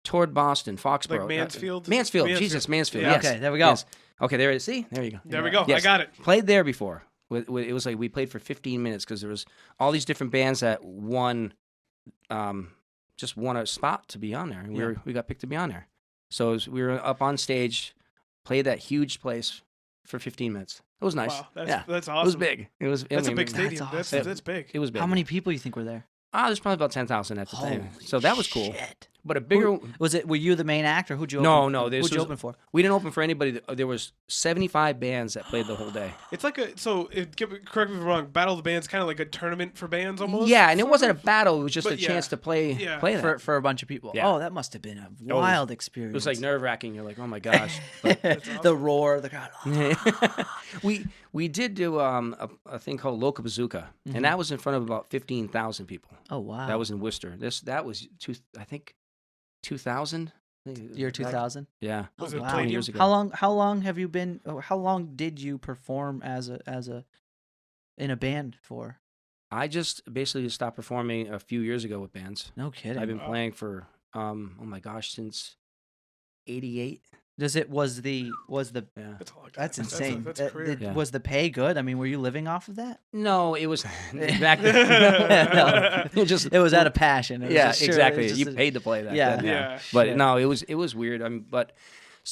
toward Boston, Foxborough. Like Mansfield. Mansfield. Jesus, Mansfield. Yeah. Yes. Okay, there we go. Yes. Okay, there it is. See, there you go. There we go. Yes. I got it. Played there before. It was like we played for 15 minutes because there was all these different bands that just won a spot to be on there. And we got picked to be on there. So we were up on stage, played that huge place for 15 minutes. It was nice. Wow, that's awesome. It was big. That's a big stadium. That's That's awesome. big. It was big. How many people you think were there? There's probably about 10,000 at the time. So that was cool. Shit. But a bigger Were you the main act, or who'd you No, open? no. Who'd you open for? We didn't open for anybody. There was 75 bands that played the whole day. It's like correct me if I'm wrong. Battle of the Bands, kind of like a tournament for bands almost. Yeah, and it wasn't a battle. It was just a chance to play that for a bunch of people. Yeah. Oh, that must have been a wild experience. It was like nerve-wracking. You're like, oh my gosh. The roar, the crowd. We did do a thing called Loca Bazooka, and that was in front of about 15,000 people. Oh wow. That was in Worcester. That was 2000. Year 2000. Yeah. Was it 20 years ago. How long have you been? How long did you perform in a band for? I just basically stopped performing a few years ago with bands. No kidding. I've been playing for oh my gosh, since '88. Was the Yeah. That's insane. That's a career. Was the pay good? I mean, were you living off of that? No, it was back then. No. It was out of passion. Exactly. You paid to play that. Yeah. But no, it was weird. But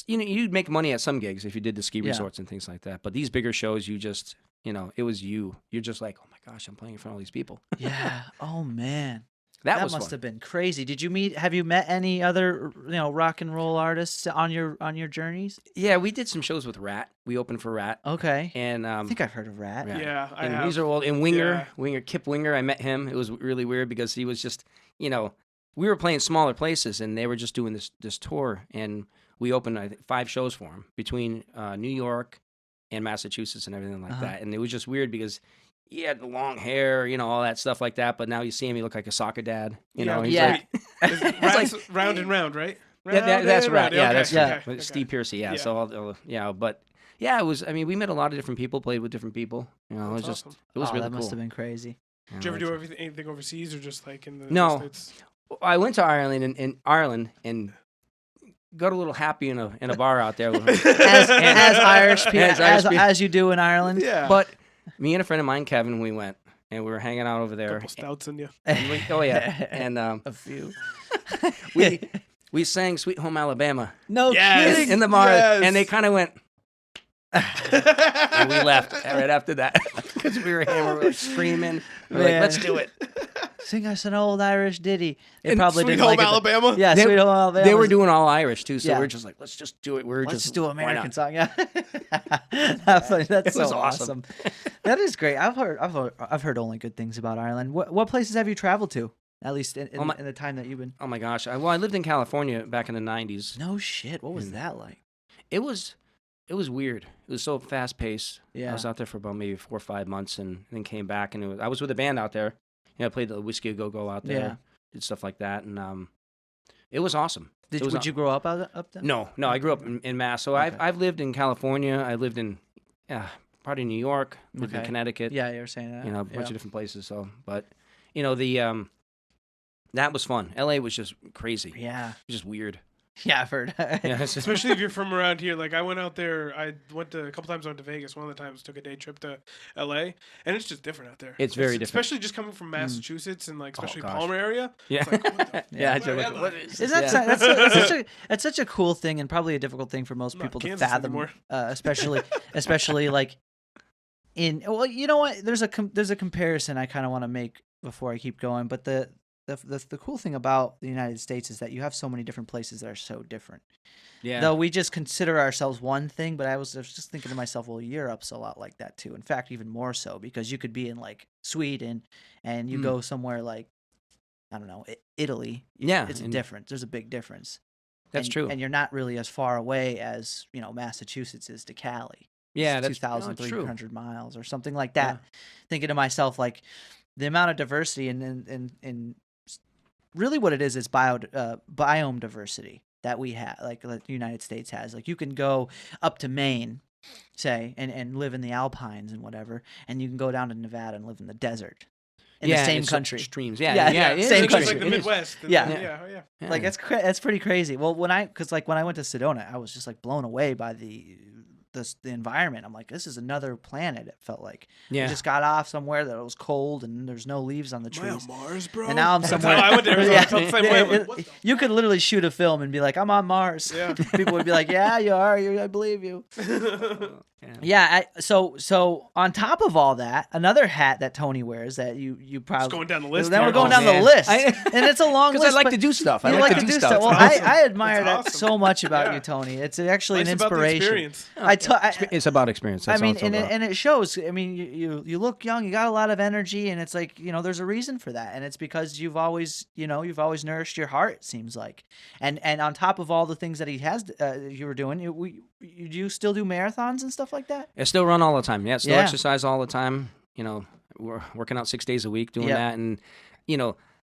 you'd make money at some gigs if you did the ski resorts and things like that. But these bigger shows, you just it was you. You're just like, oh my gosh, I'm playing in front of all these people. Yeah. Oh man. That must fun. have been crazy. Have you met any other rock and roll artists on your journeys? Yeah, we did some shows with Rat. We opened for Rat. Okay. And I think I've heard of Rat. Yeah, I have. These are all in Winger, Kip Winger. I met him. It was really weird because he was just, we were playing smaller places and they were just doing this tour, and we opened I think 5 shows for him between New York and Massachusetts and everything like that. And it was just weird because he had the long hair, all that stuff like that. But now you see him, he looked like a soccer dad. He's like, It's like Round and Round, right? That's right. Yeah, that's okay. right. Steve Piercy. Yeah. So but yeah, it was. I mean, we met a lot of different people, played with different people. It was just, awesome. it was really that cool. must have been crazy. Did you ever do anything overseas or just like in the No. States? I went to Ireland and got a little happy in a bar out there. as Irish people, as you do in Ireland. Yeah. But me and a friend of mine, Kevin, we went and we were hanging out over there. Couple stouts in you. And a few. we sang "Sweet Home Alabama." No kidding. In the bar, and they kind of went. And we left right after that because we were hammered, we were screaming. We were like, let's do it. Sing us an old Irish ditty. They And probably Sweet didn't Home like Alabama? Yeah, Sweet Home Alabama. They were doing all Irish too, so Yeah. we are just like, let's just do it. Let's just do an why American not? song. Yeah, that's so was awesome. That is great. I've heard only good things about Ireland. What places have you traveled to? At least in the time that you've been. Oh my gosh! I lived in California back in the '90s. No shit. What was that like? It was weird. It was so fast paced. Yeah. I was out there for about maybe 4 or 5 months, and then came back, and I was with a band out there. I played the Whiskey A Go Go out there. Yeah. Did stuff like that, and it was awesome. Would you grow up up there? No. I grew up in Mass. So I've lived in California. I lived in part of New York. Lived in Connecticut. Yeah, you were saying that. A bunch of different places. So, but the that was fun. LA was just crazy. Yeah, it was just weird. Yeah, I've heard. Especially if you're from around here. Like I went out there. I went to a couple times. I went to Vegas. One of the times took a day trip to L.A. and it's just different out there. It's very different, especially just coming from Massachusetts and like especially Palmer area. Yeah, it's like, what the, that's such a cool thing and probably a difficult thing for most people to fathom. Especially like in you know what? There's a comparison I kind of want to make before I keep going, but the cool thing about the United States is that you have so many different places that are so different. Yeah. Though we just consider ourselves one thing, but I was just thinking to myself, well, Europe's a lot like that too. In fact, even more so because you could be in like Sweden and you go somewhere like, I don't know, Italy. Yeah. It's different. There's a big difference. That's true. And you're not really as far away as, Massachusetts is to Cali. Yeah, that's 2,300 miles or something like that. Yeah. Thinking to myself, like the amount of diversity in really what it is biome diversity that we have, like the United States has. Like you can go up to Maine, say, and live in the Alpines and whatever, and you can go down to Nevada and live in the desert in the same country. Extremes, same country. Like the Midwest. Yeah. Like that's pretty crazy. Well, when I went to Sedona, I was just like blown away by the environment. I'm like, this is another planet. It felt like we just got off somewhere that it was cold and there's no leaves on the trees. Am I on Mars, bro? And now I'm somewhere. I went there. You could literally shoot a film and be like, I'm on Mars. Yeah. People would be like, yeah, you are. I believe you. So on top of all that, another hat that Tony wears that you probably just going down the list. Then we're going down the list, and it's a long list. Because I like to do stuff. I like to do stuff. Well, I admire that so much about you, Tony. It's actually an inspiration. It's about experience. That's and it shows. I mean, you look young. You got a lot of energy, and it's like there's a reason for that, and it's because you've always nourished your heart. It seems like, and on top of all the things that he has, you were doing. You still do marathons and stuff like that? I still run all the time. Yeah, still exercise all the time. We're working out 6 days a week doing that, and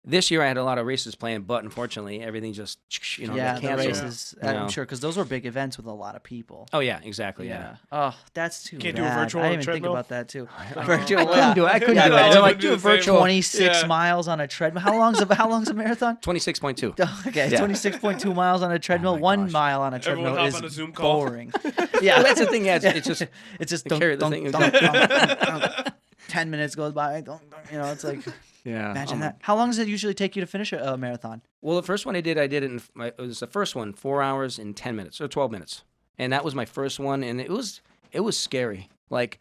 this year I had a lot of races planned, but unfortunately everything just got canceled. Races. I'm sure because those were big events with a lot of people. Oh yeah, exactly. Yeah. Oh, that's too Can't bad. do a virtual. I didn't even think about that too. Virtual. I couldn't do it. I'm like, do a virtual 26 miles on a treadmill. How long's a marathon? 26.2. Okay, 26.2 1 mile. 1 mile on a treadmill is on a Zoom call. boring. Yeah, that's the thing. Yeah, it's just dunk, the thing. 10 minutes goes by. It's like. Yeah. Imagine that. How long does it usually take you to finish a marathon? Well, the first one I did it was the first one, 4 hours and 10 minutes, or 12 minutes. And that was my first one, and it was scary. Like,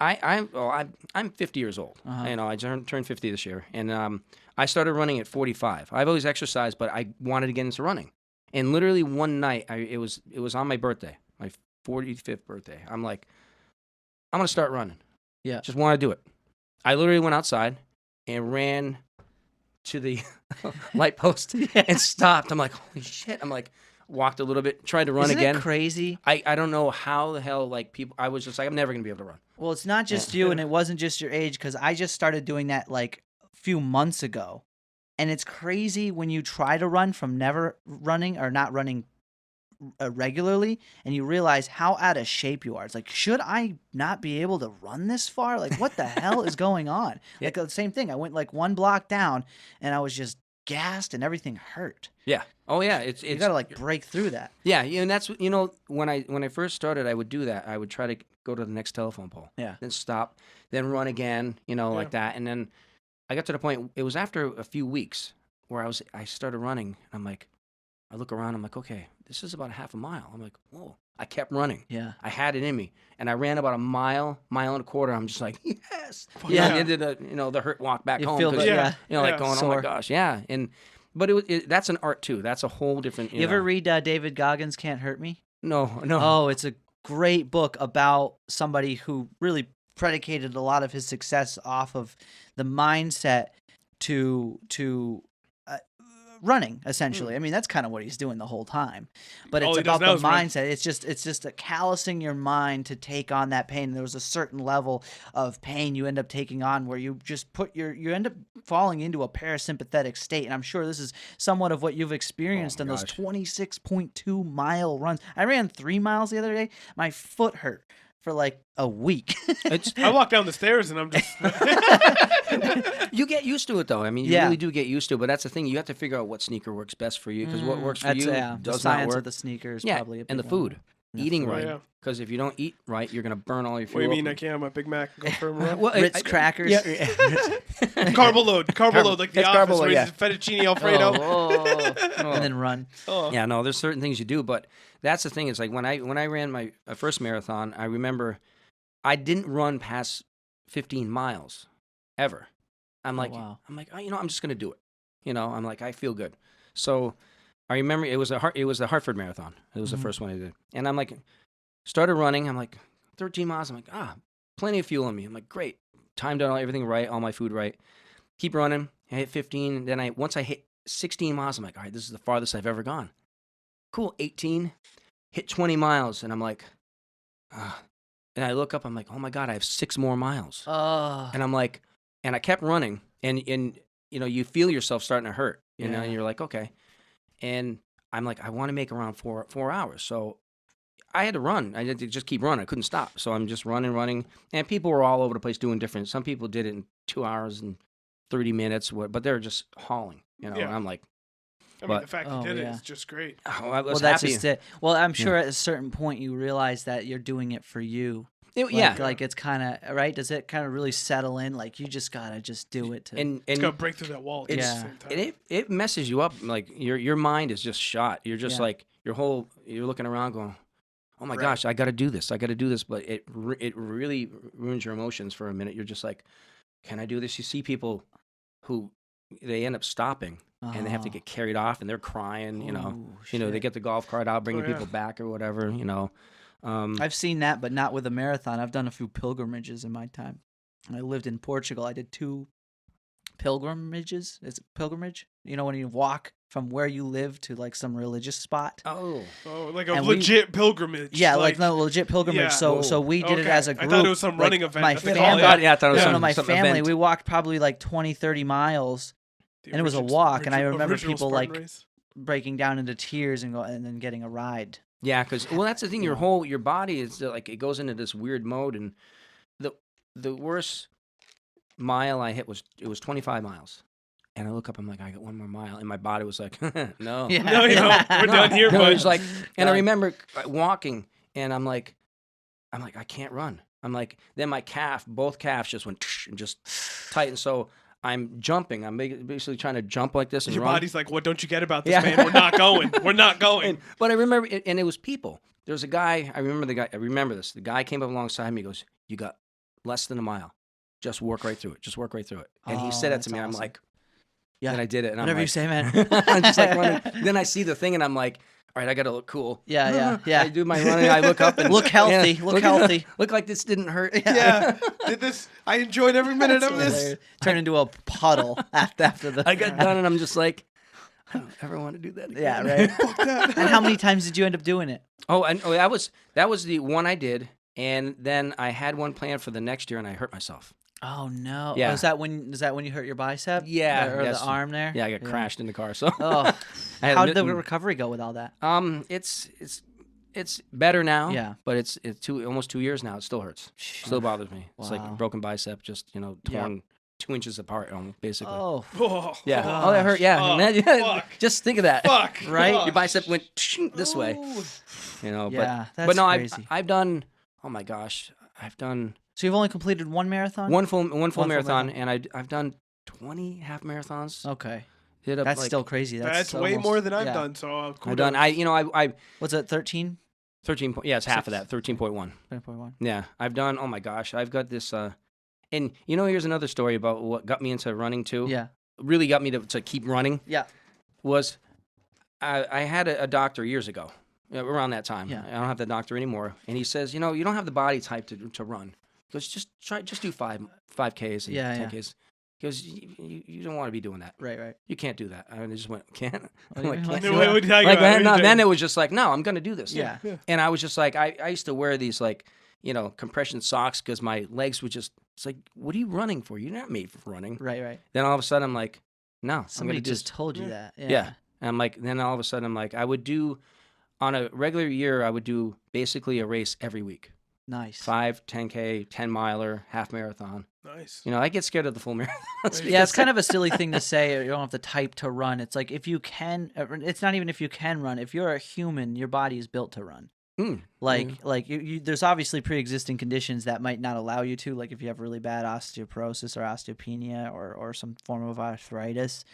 I'm 50 years old. I turned 50 this year, and I started running at 45. I've always exercised, but I wanted to get into running. And literally one night, it was on my birthday, my 45th birthday. I'm like, I'm gonna start running. Yeah. Just want to do it. I literally went outside and ran to the light post and stopped. I'm like, holy shit. I'm like, walked a little bit, tried to run again. Isn't it crazy? I don't know how the hell, people, I was just like, I'm never going to be able to run. Well, it's not just you, and it wasn't just your age, because I just started doing that like a few months ago. And it's crazy when you try to run from never running or not running regularly, and you realize how out of shape you are. It's like, should I not be able to run this far? Like, what the hell is going on? Like the same thing. I went like 1 block down, and I was just gassed, and everything hurt. Yeah. Oh yeah. It's you gotta like break through that. Yeah. And that's when I first started, I would do that. I would try to go to the next telephone pole. Yeah. Then stop. Then run again. Like that. And then I got to the point. It was after a few weeks where I started running. I'm like, I look around. I'm like, okay, this is about a half a mile. I'm like, whoa. I kept running. Yeah. I had it in me, and I ran about a mile and a quarter. I'm just like, yes. Yeah. And then did the hurt walk back home. Feel going, sore. oh my gosh, yeah. But that's an art too. That's a whole different. You ever read David Goggins' Can't Hurt Me? No. Oh, it's a great book about somebody who really predicated a lot of his success off of the mindset to running, essentially. I mean, that's kind of what he's doing the whole time. But All it's he does about now the is run. mindset. It's just a callousing your mind to take on that pain. There was a certain level of pain you end up taking on where you just you end up falling into a parasympathetic state. And I'm sure this is somewhat of what you've experienced in those 26.2 mile runs. I ran 3 miles the other day. My foot hurt for like a week. I walk down the stairs and I'm just. You get used to it, though. I mean, you really do get used to it. But that's the thing. You have to figure out what sneaker works best for you, because what works for you the does science not work. of the sneaker is Yeah, probably a big and the one. food. Eating right. Yeah. Because if you don't eat right, you're going to burn all your fuel. What do you mean I can't have my Big Mac and go for a run? Well, Ritz crackers. Yeah. Carbo load, like the It's office carbo load, where yeah. it's fettuccine Alfredo. And then run. Yeah, no, there's certain things you do, but that's the thing. It's like when I ran my first marathon, I remember I didn't run past 15 miles ever. I'm like, wow. I'm just gonna do it. I'm like, I feel good. So I remember it was the Hartford Marathon. It was the first one I did, and I'm like, started running. I'm like, 13 miles. I'm like, plenty of fuel in me. I'm like, great, timed out everything right, all my food right. Keep running. I hit 15. And then once I hit 16 miles, I'm like, all right, this is the farthest I've ever gone. Cool. 18. Hit 20 miles, and I'm like, and I look up. I'm like, oh my God, I have 6 more miles. And I'm like, and I kept running, and you feel yourself starting to hurt, and you're like, okay. And I'm like, I want to make around 4 hours. So I had to run. I had to just keep running. I couldn't stop. So I'm just running. And people were all over the place doing different. Some people did it in 2 hours and 30 minutes, but they were just hauling, And I'm like, I mean, the fact you did it is just great. I was Well, that's happy. just it. Well, I'm sure at a certain point you realize that you're doing it for you. Like it's kind of, right? Does it kind of really settle in? Like you just got to just do it. It's got to break through that wall at the same time. And it messes you up. Like your mind is just shot. You're just like, you're looking around going, oh my gosh, I got to do this. But it really ruins your emotions for a minute. You're just like, can I do this? You see people who they end up stopping and they have to get carried off and they're crying, they get the golf cart out, bringing people back or whatever, I've seen that, but not with a marathon. I've done a few pilgrimages in my time. I lived in Portugal. I did 2 pilgrimages. It's a pilgrimage. When you walk from where you live to like some religious spot. Oh, like a legit pilgrimage. Yeah, like no legit pilgrimage. Yeah. So we did it as a group. I thought it was some running event. My family, I thought it was my some family, event. we walked probably like 20, 30 miles. And it was a walk, and I remember people like breaking down into tears and then getting a ride. Yeah, because that's the thing. Your body is like it goes into this weird mode, and the worst mile I hit was 25 miles, and I look up, I'm like, I got 1 more mile, and my body was like, no, we're done here. No, But it was like, and I remember walking, and I'm like, I can't run. I'm like, then my both calves just went and just tightened. So I'm jumping. I'm basically trying to jump like this and your run. body's like, what don't you get about this, man? We're not going. We're not going. But I remember, and it was people. There was a guy. I remember this. The guy came up alongside me. He goes, "You got less than a mile. Just work right through it. And he said that to me. Awesome. I'm like, yeah. And I did it. And Whatever I'm you say, man. I'm just like running. Then I see the thing, and I'm like, all right, I got to look cool. Yeah. I do my running. I look up and look healthy. Look healthy. Look like this didn't hurt. Yeah. Did this? I enjoyed every minute of this. Turn into a puddle after the. I got done, and I'm just like, I don't ever want to do that again. Yeah, right. And how many times did you end up doing it? That was the one I did, and then I had one planned for the next year, and I hurt myself. Oh no! Yeah. Oh, is that when you hurt your bicep? Yeah, or the arm there. Yeah, I got crashed in the car. So, how did the recovery go with all that? It's better now. Yeah, but it's almost 2 years now. It still hurts. Still bothers me. It's like a broken bicep, just torn 2 inches apart, basically. Oh, yeah. Gosh. Oh, that hurt. Yeah, fuck. Just think of that. Fuck. Right? Gosh. Your bicep went this way. Yeah, but no, crazy. I've done. Oh my gosh, I've done. So you've only completed one marathon? One full marathon, and I've done 20 half marathons. Okay. That's still crazy. That's way more than I've done. So I've done. I what's it? 13. 13. Yeah, it's half of that. 13.1. 13.1. Yeah, I've done. Oh my gosh, I've got this. And here's another story about what got me into running too. Yeah. Really got me to keep running. Yeah. Was I had a doctor years ago, around that time. Yeah. I don't have the doctor anymore, and he says, you don't have the body type to run. He goes, just do 5Ks and 10Ks. He goes, you don't want to be doing that. Right. You can't do that. And I just went, can't? I'm you like, mean, can't like, do Wait, it. what are you talking Like, about? and then it was just like, no, I'm going to do this. Yeah. And I was just like, I used to wear these like, compression socks because my legs would just, it's like, what are you running for? You're not made for running. Right. Then all of a sudden I'm like, no, Somebody I'm going to just told you that. Yeah. And I'm like, then all of a sudden I'm like, I would do, on a regular year, I would do basically a race every week. Nice. 5, 10K, 10 miler, half marathon. Nice. I get scared of the full marathon. Yeah, it's kind of a silly thing to say. You don't have the type to run. It's like if you can. It's not even if you can run. If you're a human, your body is built to run. Like there's obviously pre-existing conditions that might not allow you to. Like if you have really bad osteoporosis or osteopenia or some form of arthritis.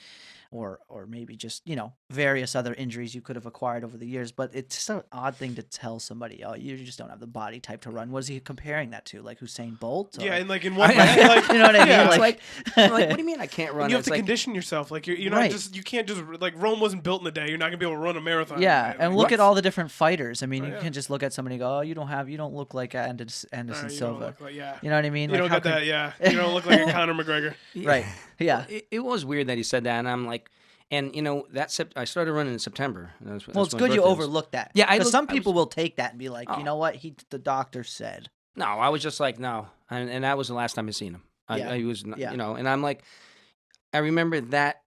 Or maybe just, various other injuries you could have acquired over the years. But it's just an odd thing to tell somebody, oh, you just don't have the body type to run. Was he comparing that to, like, Usain Bolt? Or? Yeah, and like in one way, like, you know what I mean? yeah. Like, what do you mean I can't run? You have It's to like, condition yourself. Like you're not Right. you can't just, like, Rome wasn't built in a day. You're not going to be able to run a marathon. yeah, in a day. and Like, look at all the different fighters. I mean, you yeah. can just look at somebody and go, oh, you don't look like Anderson you don't Silva. look like, yeah. You know what I mean? You don't how got that, yeah. You don't look like a Conor McGregor. Right. Yeah. It was weird that he said that, and I'm like, and I started running in September. Well, it's when my good you birthday was. overlooked that. Yeah, because some people will take that and be like, Oh. you know what? The doctor said. No, I was just like, no, and that was the last time I seen him. Yeah. I was, Yeah. and I'm like, I remember that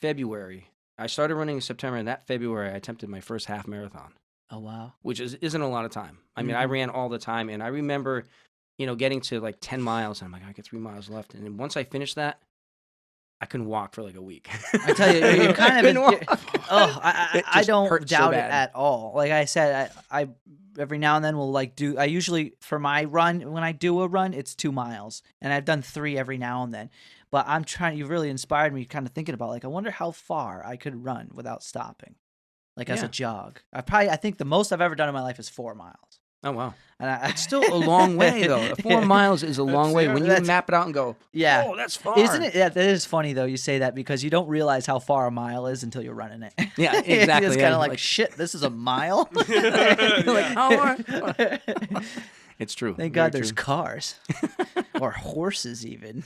February. I started running in September, and that February I attempted my first half marathon. Oh wow. Which isn't a lot of time. I mean, I ran all the time, and I remember, getting to like 10 miles, and I'm like, I got 3 miles left, and then once I finished that, I couldn't walk for like a week. I tell you, you kind of. It I just don't hurt so doubt it bad. at all. Like I said, I every now and then will like do. I usually for my run when I do a run, it's 2 miles, and I've done 3 every now and then. But I'm trying. You've really inspired me, kind of thinking about like I wonder how far I could run without stopping, like as a jog. I think the most I've ever done in my life is 4 miles. Oh wow, And it's still a long way though. 4 miles is a long way when you map it out and go, yeah. oh, that's far, Isn't it? Yeah, that is funny though. You say that because you don't realize how far a mile is until you're running it. Yeah, exactly. It's kind of like shit. This is a mile. You're like, how far? It's true. Thank God Very there's true. cars or horses even.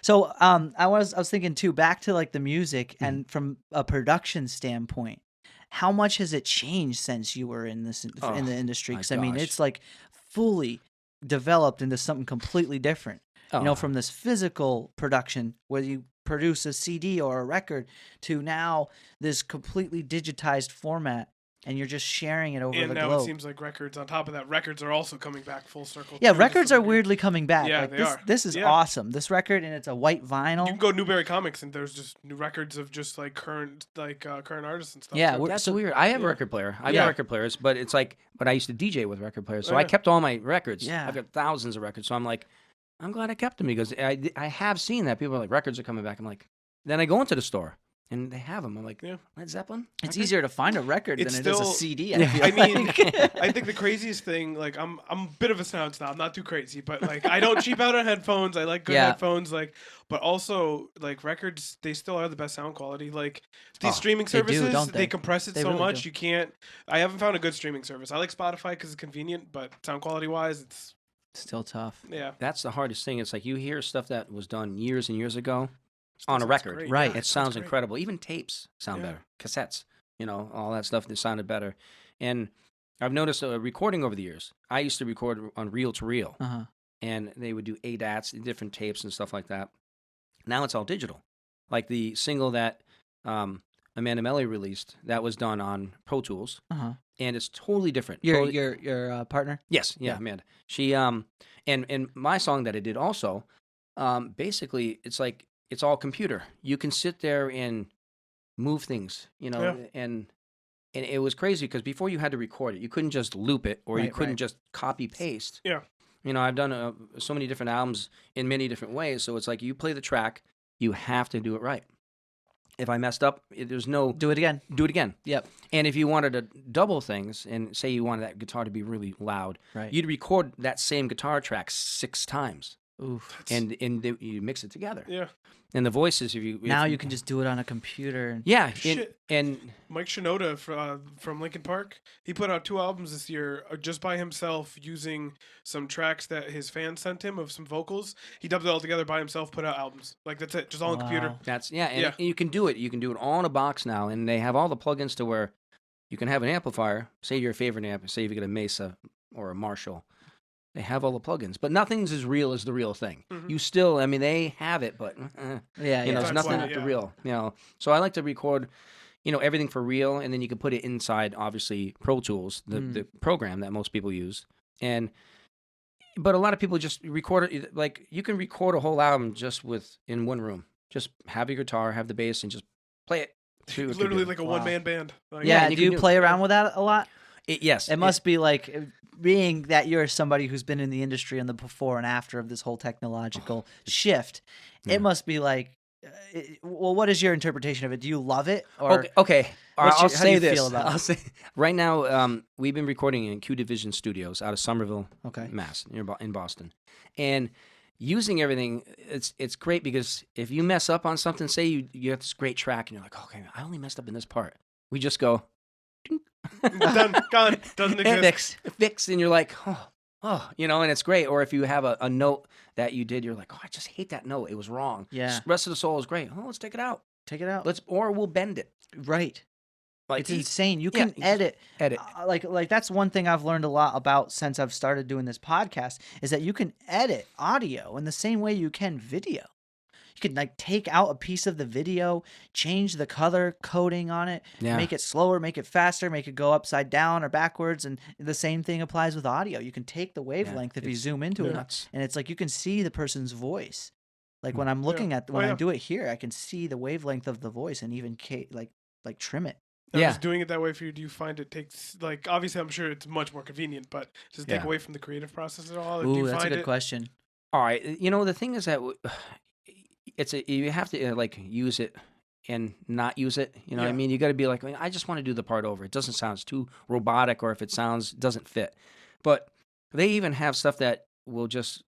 So I was thinking too, back to like the music and from a production standpoint, how much has it changed since you were in the industry? Because I mean, gosh. it's like fully developed into something completely different. From this physical production where you produce a CD or a record to now this completely digitized format. And you're just sharing it over And the now globe. it seems like records, on top of that, records are also coming back full circle. Yeah, too, to records some are degree. weirdly coming back. Yeah, like they this, are. This is Yeah. awesome. This record, and it's a white vinyl. You can go to Newberry Comics and there's just new records of just like current artists and stuff. Yeah, too. That's weird. I have a record player. I got record players, but it's like, but I used to DJ with record players, so I kept all my records. Yeah. I've got thousands of records, so I'm like, I'm glad I kept them because I have seen that people are like, records are coming back. I'm like, then I go into the store and they have them. I'm like, Led Zeppelin? It's easier to find a record It's than it is a still- CD. I mean, I think the craziest thing, like, I'm a bit of a sound snob, not too crazy, but like, I don't cheap out on headphones. I like good headphones, like, but also like records, they still are the best sound quality. Like these streaming they do, services, don't they? compress it They so really much do. you can't. I haven't found a good streaming service. I like Spotify because it's convenient, but sound quality wise, it's Still tough. yeah. That's the hardest thing. It's like you hear stuff that was done years and years ago on a Sounds record. great. Right. Yeah, It sounds great. incredible. Even tapes sound better. Cassettes, all that stuff that sounded better. And I've noticed a recording over the years. I used to record on reel to reel, Uh-huh. and they would do ADATs, different tapes and stuff like that. Now it's all digital. Like the single that Amanda Meli released, that was done on Pro Tools, Uh-huh. and it's totally different. Your Totally- partner? Yes, yeah, Amanda. She and my song that I did also, basically it's like it's all computer. You can sit there and move things, and it was crazy because before you had to record it, you couldn't just loop it or you Right, couldn't right. just copy paste. Yeah. I've done so many different albums in many different ways, so it's like you play the track, you have to do it right. If I messed up, there's no Do it again. do it again. Yep. And if you wanted to double things and say you wanted that guitar to be really loud, Right. you'd record that same guitar track 6 times and you mix it together. Yeah. And the voices, now you can just do it on a computer. Yeah, and Mike Shinoda from Linkin Park, he put out 2 albums this year just by himself using some tracks that his fans sent him of some vocals. He dubbed it all together by himself, put out albums. Like that's it, just all on computer. And you can do it. You can do it all in a box now, and they have all the plugins to where you can have an amplifier. Say your favorite amp. Say if you get a Mesa or a Marshall. They have all the plugins, but nothing's as real as the real thing. Mm-hmm. You still, I mean, they have it, but there's nothing like the real. So I like to record, everything for real, and then you can put it inside, obviously, Pro Tools, the program that most people use. But a lot of people just record it. Like you can record a whole album just in one room. Just have your guitar, have the bass, and just play it. It's literally like a one-man band. Like, do you play around with that a lot? Yes. It must be like, being that you're somebody who's been in the industry on the before and after of this whole technological shift, it must be like, well, what is your interpretation of it? Do you love it? Or okay. I'll say this. Feel about I'll say right now, we've been recording in Q Division Studios out of Somerville, Mass, in Boston, and using everything. It's great because if you mess up on something, say you have this great track and you're like, okay, I only messed up in this part. We just go. Done, gone, doesn't exist. Fix, and you're like, and it's great. Or if you have a note that you did, you're like, I just hate that note. It was wrong. Yeah. The rest of the solo is great. Let's take it out. Or we'll bend it. Right. Like it's insane. You can edit. Like that's one thing I've learned a lot about since I've started doing this podcast is that you can edit audio in the same way you can video. You could like take out a piece of the video, change the color coding on it, make it slower, make it faster, make it go upside down or backwards. And the same thing applies with audio. You can take the wavelength if you zoom into it, and it's like you can see the person's voice. Like when I'm looking at when I do it here, I can see the wavelength of the voice and even like trim it. Now, just doing it that way for you, do you find it takes like obviously I'm sure it's much more convenient, but does it take away from the creative process at all? Ooh, that's a good question. All right, the thing is that. You have to like use it and not use it. You know what I mean? You got to be like, I just want to do the part over. It doesn't sound too robotic, or if it doesn't fit. But they even have stuff that will just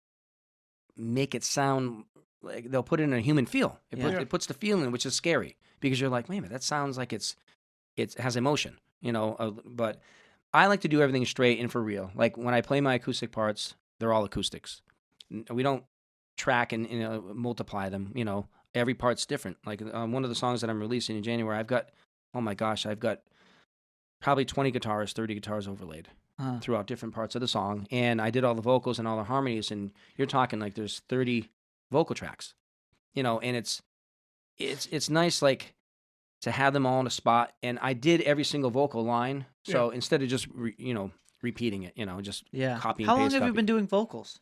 make it sound like they'll put it in a human feel. It puts the feel in, which is scary because you're like, wait a minute, that sounds like it has emotion. But I like to do everything straight and for real. Like when I play my acoustic parts, they're all acoustics. We don't track and multiply them. Every part's different. Like one of the songs that I'm releasing in January, I've got probably 20 guitars, 30 guitars overlaid throughout different parts of the song, and I did all the vocals and all the harmonies, and you're talking like there's 30 vocal tracks, and it's nice like to have them all in a spot, and I did every single vocal line, so instead of just repeating it, just copy and paste. How long have you been doing vocals?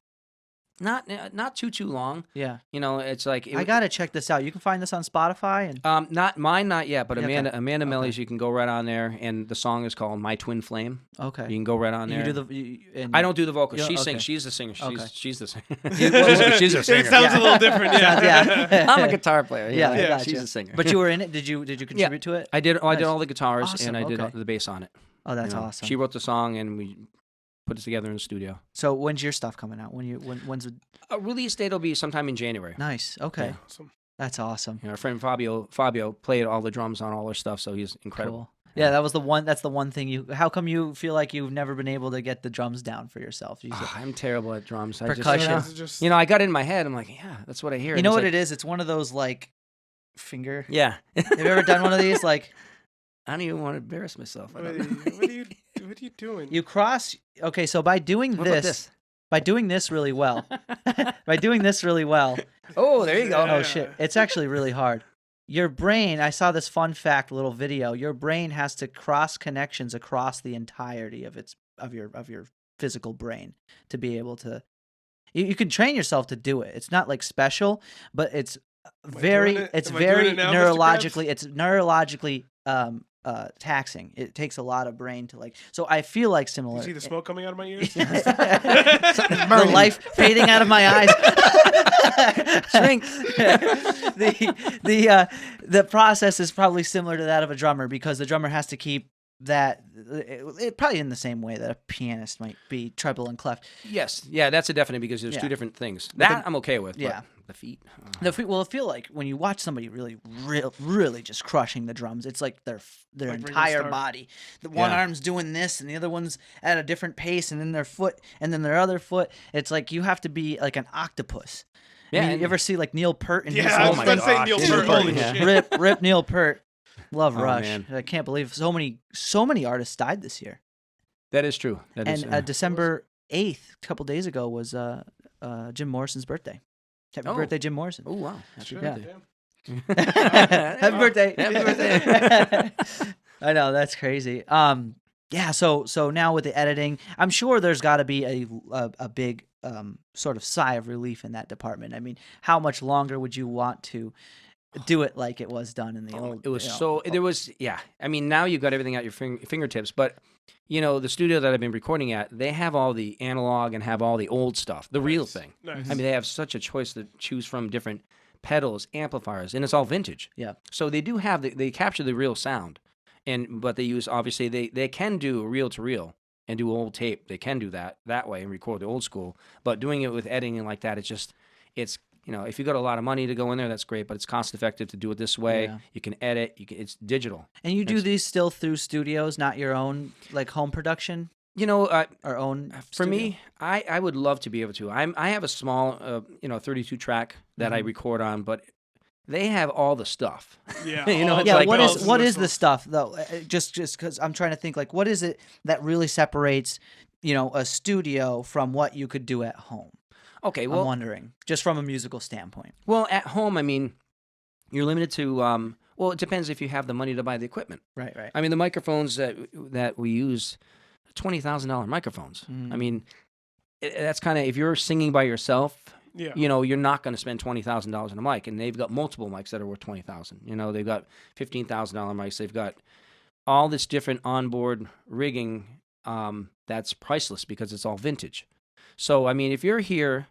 Not too long. Yeah. It's like I gotta check this out. You can find this on Spotify and not yet, but Amanda Meli's. You can go right on there, and the song is called "My Twin Flame." Okay. You can go right on there. I don't do the vocals. She sings. She's the singer. She's the singer. She's a singer. It sounds a little different. Yeah. I'm a guitar player. Yeah. She's a singer. But you were in it. Did you contribute to it? I did. I did all the guitars and I did the bass on it. Oh, that's awesome. She wrote the song and we put it together in the studio. So when's your stuff coming out? When's a release date? Will be sometime in January. Nice. Okay. Yeah. Awesome. That's awesome. Our friend Fabio played all the drums on all our stuff, so he's incredible. Cool. Yeah, that was the one. That's the one thing how come you feel like you've never been able to get the drums down for yourself? I'm terrible at drums. Percussion. I got it in my head. I'm like, that's what I hear. You know what it is? It's one of those like finger. Yeah. Have you ever done one of these? Like, I don't even want to embarrass myself. What are you doing? You cross. Okay, so by doing this, by doing this really well, Oh, there you go. Oh shit! It's actually really hard. Your brain. I saw this fun fact, little video. Your brain has to cross connections across the entirety of your physical brain to be able to. You can train yourself to do it. It's not like special, but it's very neurologically taxing. It takes a lot of brain to like. So I feel like similar. You see the smoke coming out of my ears? The life fading out of my eyes. Shrink. The process is probably similar to that of a drummer because the drummer has to keep that it probably in the same way that a pianist might be treble and clef. Yes, yeah, that's a definite because there's two different things. That I'm okay with. Yeah, but the feet. Well, I feel like when you watch somebody really just crushing the drums, it's like their Like entire body. The one arm's doing this, and the other one's at a different pace, and then their foot, and then their other foot. It's like you have to be like an octopus. Yeah, I mean, you ever see like Neil Peart? And I was about to say Neil Peart. Holy shit. Rip Neil Peart. Love Rush. Man. I can't believe so many artists died this year. That is true. December 8th, a couple days ago, was Jim Morrison's birthday. Happy birthday, Jim Morrison. Oh, wow. Happy birthday. Happy birthday. Happy birthday. I know, that's crazy. Yeah, so now with the editing, I'm sure there's got to be a big sort of sigh of relief in that department. I mean, how much longer would you want to do it like it was done in the old? It was there was, I mean, now you've got everything at your fingertips, but, the studio that I've been recording at, they have all the analog and have all the old stuff, the real thing. Nice. I mean, they have such a choice to choose from, different pedals, amplifiers, and it's all vintage. Yeah. So they do have, they capture the real sound, but they use, obviously, they can do reel to reel and do old tape. They can do that way and record the old school, but doing it with editing like that, it's if you got a lot of money to go in there, that's great, but it's cost effective to do it this way. Yeah. You can edit. It's digital. And you do these still through studios, not your own like home production? Our own For studio? me, I would love to be able to. I have a small, 32 track that I record on, but they have all the stuff. Yeah. What is the stuff though? Just because I'm trying to think, like, what is it that really separates, a studio from what you could do at home? Okay, well, I'm wondering, just from a musical standpoint. Well, at home, I mean, you're limited to. It depends if you have the money to buy the equipment. Right. I mean, the microphones that we use, $20,000 microphones. I mean, that's kind of, if you're singing by yourself. Yeah. You're not going to spend $20,000 on a mic, and they've got multiple mics that are worth $20,000. They've got $15,000 mics. They've got all this different onboard rigging that's priceless because it's all vintage. So, I mean, if you're here,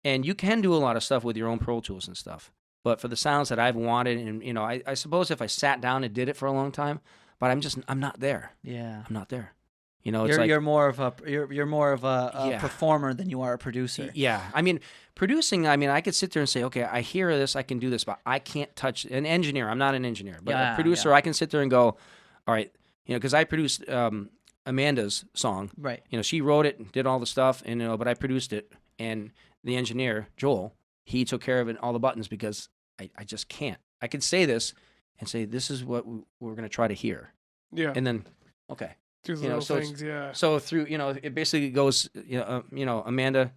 and you can do a lot of stuff with your own Pro Tools and stuff, but for the sounds that I've wanted, and, I suppose if I sat down and did it for a long time, but I'm not there. Yeah. I'm not there. You're more of a performer than you are a producer. Yeah. I mean, producing, I could sit there and say, okay, I hear this, I can do this, but I can't touch an engineer. I'm not an engineer, but a producer, I can sit there and go, all right, because I produced Amanda's song. Right. She wrote it, did all the stuff, and but I produced it, and the engineer, Joel, he took care of it, all the buttons, because I just can't. I could say this and say, this is what we're going to try to hear. Yeah. And then, okay. Do the little things, yeah. So through, it basically goes, Amanda,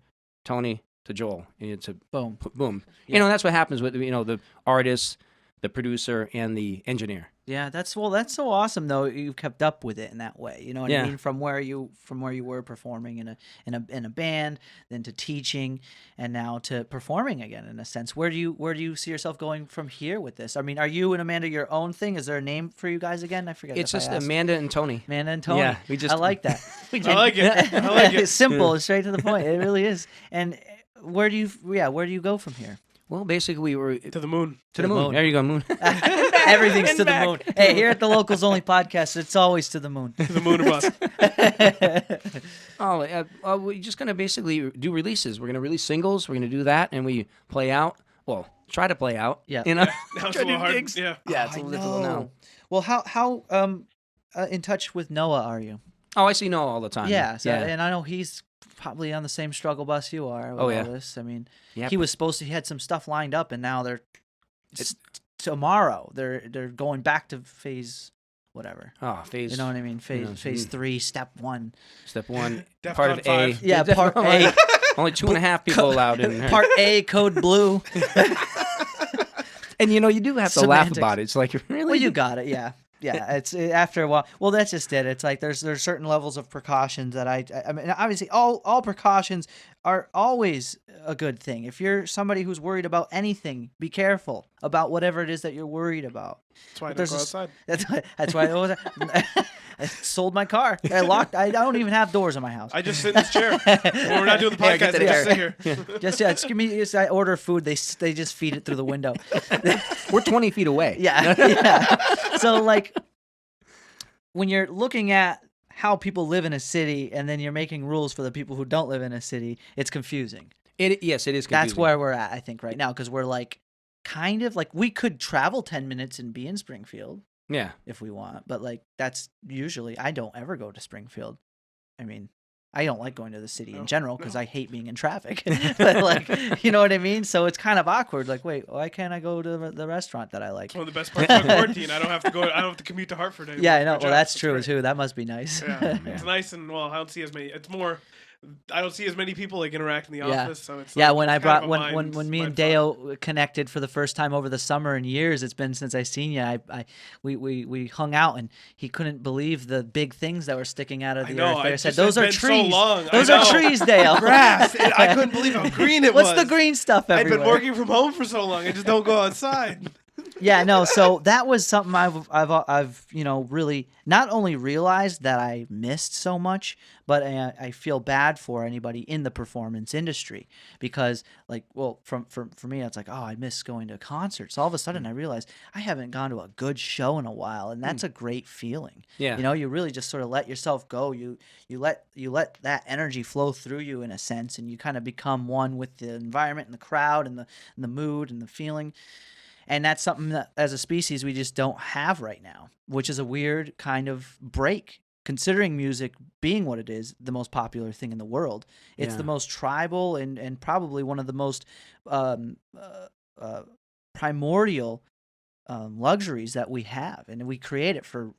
Tony to Joel, to boom. Yeah. That's what happens with, the artist, the producer, and the engineer. Yeah, that's so awesome though. You've kept up with it in that way. You know what I mean? From where you were performing in a band, then to teaching, and now to performing again in a sense. Where do you see yourself going from here with this? I mean, are you and Amanda your own thing? Is there a name for you guys again? I forget. It's just Amanda and Tony. Amanda and Tony. Yeah, I like that. I like it. It's simple. It's straight to the point. It really is. And where do you go from here? Well, basically, we were to the moon. To the moon. There you go, moon. Everything's to the moon. Hey, here at the Locals Only podcast, it's always to the moon. To the moon of us. We're just going to basically do releases. We're going to release singles. We're going to do that, and we play out. Well, try to play out. Yeah. Now it's a little hard. Gigs. Yeah. Yeah, it's a little difficult now. Well, how in touch with Noah are you? Oh, I see Noah all the time. Yeah. And I know he's probably on the same struggle bus you are with all this. I mean, he had some stuff lined up, and now tomorrow they're going back to phase whatever. Oh, phase. You know what I mean? Phase 3, step 1. Step 1. Part of A. 5. Yeah, part A. Only 2.5 people allowed in there. Part A, code blue. And you do have to laugh about it. It's like, really? Well, you got it. Yeah. Yeah, it's after a while. Well, that's just it. It's like there's certain levels of precautions that I mean, obviously all precautions are always a good thing. If you're somebody who's worried about anything, be careful about whatever it is that you're worried about. That's why I don't go outside. That's why I sold my car. I don't even have doors in my house. I just sit in this chair. When we're not doing the podcast, I just sit here. Just give me. I order food. They just feed it through the window. We're 20 feet away. Yeah. So like, when you're looking at how people live in a city and then you're making rules for the people who don't live in a city, it's confusing. Yes, it is confusing. That's where we're at, I think, right now, because we're like, kind of like, we could travel 10 minutes and be in Springfield. Yeah. If we want. But like, that's usually, I don't ever go to Springfield. I mean, I don't like going to the city in general because I hate being in traffic. But like, you know what I mean? So it's kind of awkward. Like, wait, why can't I go to the restaurant that I like? One of the best parts of quarantine. I don't have to commute to Hartford anymore. Yeah, I know. Well, that's true too. That must be nice. Yeah, it's nice, and I don't see as many. It's more. I don't see as many people like interact in the office, so it's when I brought when me and Deo connected for the first time over the summer in years, it's been since I seen you. We hung out and he couldn't believe the big things that were sticking out of the earth. I said, "Those are trees. Those are trees, Dale." Grass. I couldn't believe how green it was. What's the green stuff everywhere? I've been working from home for so long. I just don't go outside. Yeah, no. So that was something I've really not only realized that I missed so much, but I feel bad for anybody in the performance industry because, like, well, for me, it's like, oh, I miss going to concerts. All of a sudden, I realized I haven't gone to a good show in a while, and that's a great feeling. Yeah, you really just sort of let yourself go. You let that energy flow through you in a sense, and you kind of become one with the environment and the crowd and the mood and the feeling. And that's something that, as a species, we just don't have right now, which is a weird kind of break, considering music being what it is, the most popular thing in the world. It's the most tribal and probably one of the most primordial luxuries that we have. And we create it for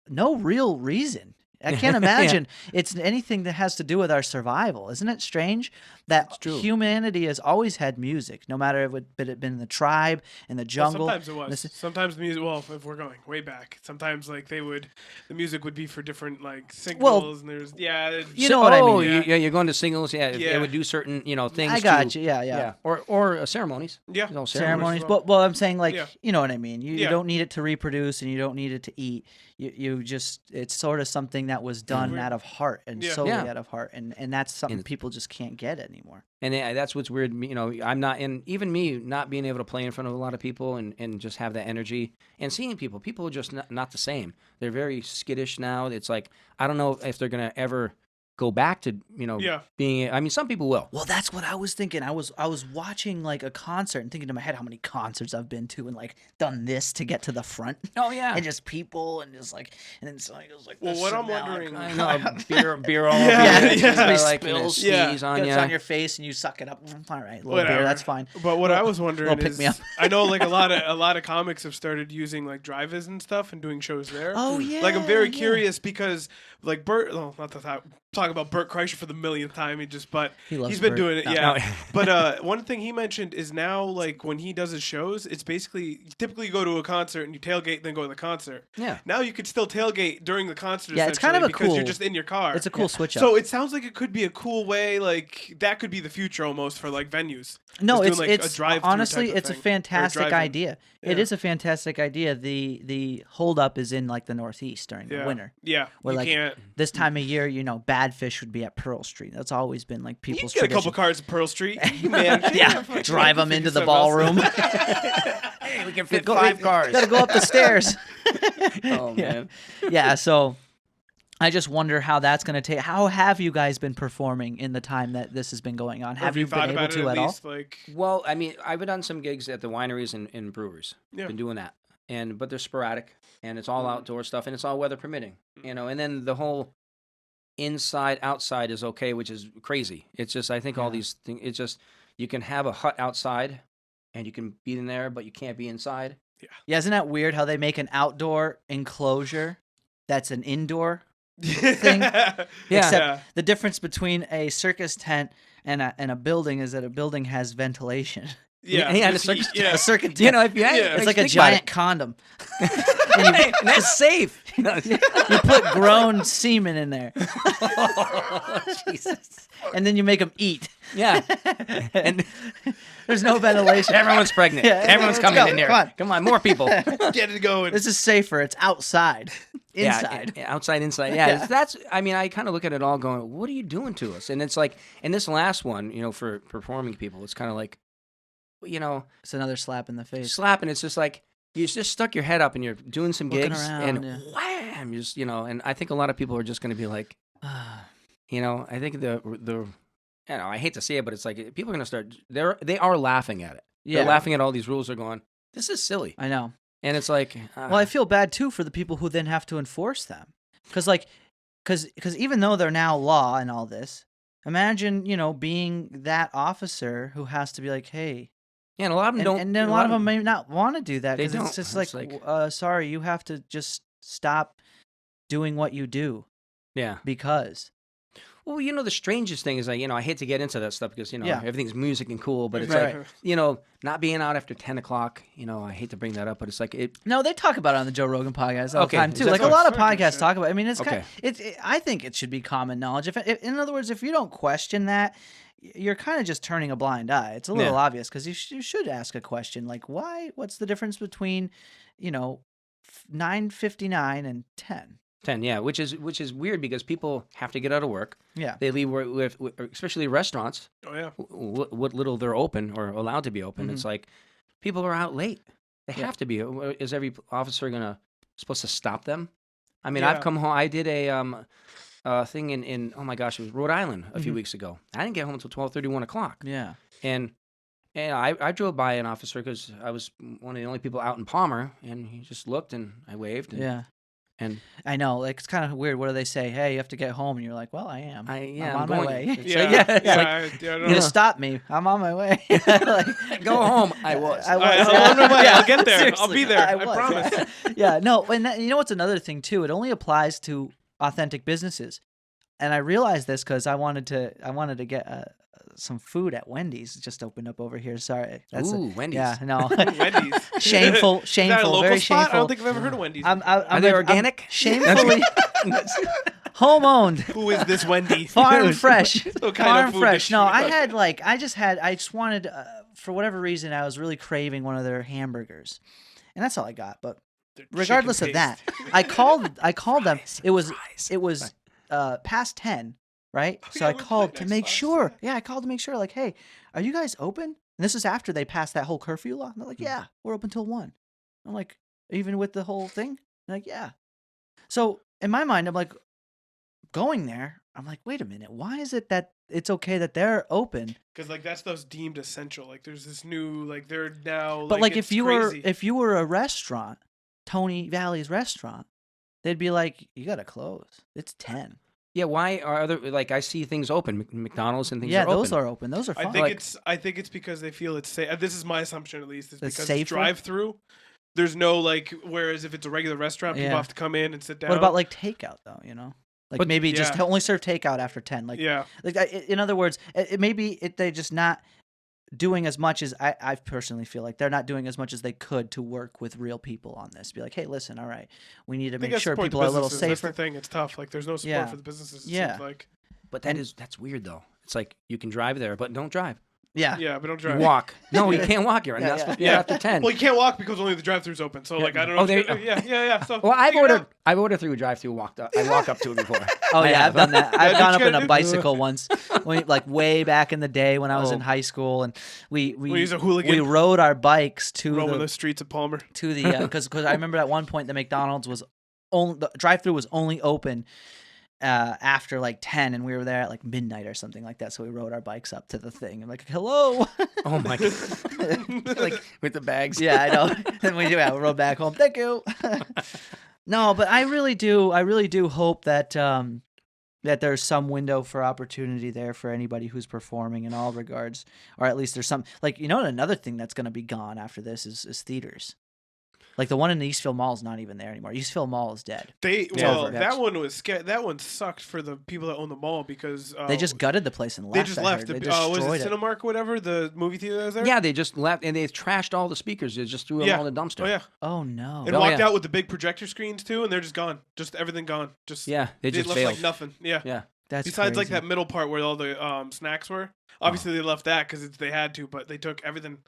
no real reason. I can't imagine it's anything that has to do with our survival. Isn't it strange that humanity has always had music, no matter if it had been in the tribe, in the jungle? Well, sometimes it was. Sometimes the music, well, if we're going way back, sometimes like the music would be for different like singles, and there's, what I mean. You're going to singles, they would do certain, things. I got you, yeah. Or ceremonies. Yeah. Ceremonies. But I'm saying, like, you know what I mean? You don't need it to reproduce and you don't need it to eat. You just, it's sort of something that was done out of heart and solely out of heart, and that's something people just can't get anymore. And that's what's weird. I'm not, and even me not being able to play in front of a lot of people and just have that energy and seeing people are just not the same. They're very skittish now. It's like, I don't know if they're gonna ever go back to being. I mean, some people will. Well, that's what I was thinking. I was watching like a concert and thinking to my head how many concerts I've been to and like done this to get to the front. Oh yeah, and just people and just like, and then so it was like. Well, what I'm wondering, I know beer all over like spills, sneeze on you. It's on your face and you suck it up. All right, a little beer, that's fine. But what I was wondering is, I know like a lot of comics have started using like drive-ins and stuff and doing shows there. Oh yeah. Like I'm very curious because like talk about Bert Kreischer for the millionth time. He's been doing it. Yeah. No. But one thing he mentioned is now like when he does his shows, it's basically typically you go to a concert and you tailgate, then go to the concert. Yeah. Now you could still tailgate during the concert. Yeah, it's kind of because you're just in your car. It's a cool switch up. So it sounds like it could be a cool way. Like that could be the future almost for like venues. No, it's a drive. Honestly, it's a fantastic idea. Yeah. It is a fantastic idea. The holdup is in like the Northeast during the winter. Yeah. Where like this time of year, Badfish would be at Pearl Street. That's always been like people's tradition. Get a couple cars at Pearl Street, man. Drive them into the ballroom. Hey, we can fit 5 cars. Gotta go up the stairs. Oh man. Yeah. So I just wonder how that's going to take. How have you guys been performing in the time that this has been going on? Have you been able to at all? Well, I mean, I've done some gigs at the wineries and breweries. Yeah. Been doing that, but they're sporadic, and it's all outdoor stuff, and it's all weather permitting. And then the whole inside outside is okay, which is crazy. It's just, I think all these things. It's just you can have a hut outside, and you can be in there, but you can't be inside. Yeah. Isn't that weird how they make an outdoor enclosure that's an indoor thing? Except the difference between a circus tent and a building is that a building has ventilation. A circus tent. If you it's like a giant condom. And that's safe. You put grown semen in there. Oh, Jesus. And then you make them eat. Yeah. And there's no ventilation. Everyone's pregnant. Everyone's coming in here. Come on, more people. Get it going. This is safer. It's outside. Inside. Yeah, outside, inside. Yeah, that's. I mean, I kind of look at it all going, what are you doing to us? And it's like, in this last one, for performing people, it's kind of like, it's another slap in the face. And it's just like, you just stuck your head up and you're doing some Looking gigs around, and wham, just and I think a lot of people are just going to be like, I think I hate to say it, but it's like people are going to start. They are laughing at it. Yeah. They're laughing at all these rules. They're going, this is silly. I know. And it's like, well, I feel bad too for the people who then have to enforce them, because even though they're now law and all this, imagine being that officer who has to be like, hey. Yeah, and a lot of them don't. And then a lot of them may not want to do that They because don't. it's just It's like, sorry, you have to just stop doing what you do. Yeah. Because. Well, the strangest thing is I hate to get into that stuff because everything's music and cool, but it's Right. like not being out after 10 o'clock. I hate to bring that up, but it's like it. No, they talk about it on the Joe Rogan podcast all Okay, the time too. is that Like a so? lot of podcasts talk about it. I mean, it's Okay. I think it should be common knowledge. If in other words, if you don't question that, you're kind of just turning a blind eye. It's a little obvious because you should ask a question like, why? What's the difference between 9:59 and 10? 10, yeah, which is weird because people have to get out of work. Yeah. They leave with especially restaurants. Oh yeah. What little they're open or allowed to be open. It's like people are out late. They have to be. Is every officer supposed to stop them? I mean, I've come home. I did a thing in oh my gosh, it was Rhode Island a few weeks ago. I didn't get home until 12:30, 1 o'clock. Yeah. And I drove by an officer because I was one of the only people out in Palmer, and he just looked and I waved. And, And I know, like it's kind of weird. What do they say? Hey, you have to get home, and you're like, well, I am. I'm on my way. It's you're gonna stop me. I'm on my way. Like, go home. I was. I'm on my way. I'll get there. Seriously, I'll be there. I was. promise. Yeah. No, and you know what's another thing too? It only applies to authentic businesses, and I realized this because I wanted to get some food at Wendy's. It just opened up over here. Sorry. Wendy's. Yeah. No. Wendy's. Shameful. Is that a local very spot? shameful. I don't think I've ever heard of Wendy's. Are they organic? Shamefully. Home owned. Who is this Wendy? Farm fresh. What kind Farm of food fresh. is she? No, I just wanted, for whatever reason, I was really craving one of their hamburgers. And that's all I got. But Their regardless chicken of that, paste. I called them. It was past 10, right? Oh, So yeah, I it was called late to night make slots, sure. Yeah, I called to make sure, like, hey, are you guys open? And this is after they passed that whole curfew law. And they're like, yeah, we're open till 1. I'm like, even with the whole thing? They're like, yeah. So in my mind, I'm like, going there, I'm like, wait a minute, why is it that it's okay that they're open? Because like that's those deemed essential. Like there's this new they're now. But like it's if you crazy. were a restaurant, Tony Valley's restaurant, they'd be like, you gotta close. It's 10. Yeah, why are other I see things open, McDonald's and things Yeah, are open. those are open. Those are fine. I think it's because they feel it's safe. This is my assumption at least. Is It's because safer? it's drive-through. There's no whereas if it's a regular restaurant, people Yeah. have to come in and sit down. What about like takeout though? Like But- maybe just Yeah. only serve takeout after 10. Like Yeah. Like in other words, they're just not doing as much as I personally feel like they're not doing as much as they could to work with real people on this. Be like, hey, listen, all right, we need to I think make that's sure support the people are a little businesses. That's safer. the thing. It's tough. Like there's no support Yeah. for the businesses. It Yeah. seems like. But that's weird though. It's like you can drive there, but don't drive. Yeah. Yeah, but don't You drive. walk. No, you can't walk here. And Yeah, that's yeah. supposed to be after 10. Well, you can't walk because only the drive-thru's open. So I don't know. Oh, if there you- you go. yeah. So Well, figure it out. I've ordered through a drive-through. I walk up to it before. Oh yeah, I've done that. I've That's gone what up you in gotta a do. bicycle once, like way back in the day when I was in high school, and we he's a hooligan. we rode our bikes to Roaming the streets of Palmer. because I remember at one point the McDonald's was the drive-through was only open after like 10, and we were there at like midnight or something like that. So we rode our bikes up to the thing. I'm like, hello. Oh my god! Like with the bags. Yeah, I know. And we rode back home. Thank you. No, but I really do hope that that there's some window for opportunity there for anybody who's performing in all regards, or at least there's some another thing that's going to be gone after this is theaters. Like the one in the Eastville Mall is not even there anymore. Eastville Mall is dead. That one was scared. That one sucked for the people that own the mall because They just gutted the place and left. they just I left. heard. They Was destroyed it Cinemark or whatever, the movie theater that was there? Yeah, they just left and they trashed all the speakers. They just threw them all in the dumpster. Oh yeah. Oh no. And walked out with the big projector screens too, and they're just gone. Just everything gone. Just Yeah, they just left failed. like nothing. Yeah. Yeah. That's Besides like crazy. that middle part where all the snacks were. Obviously they left that because they had to, but they took everything.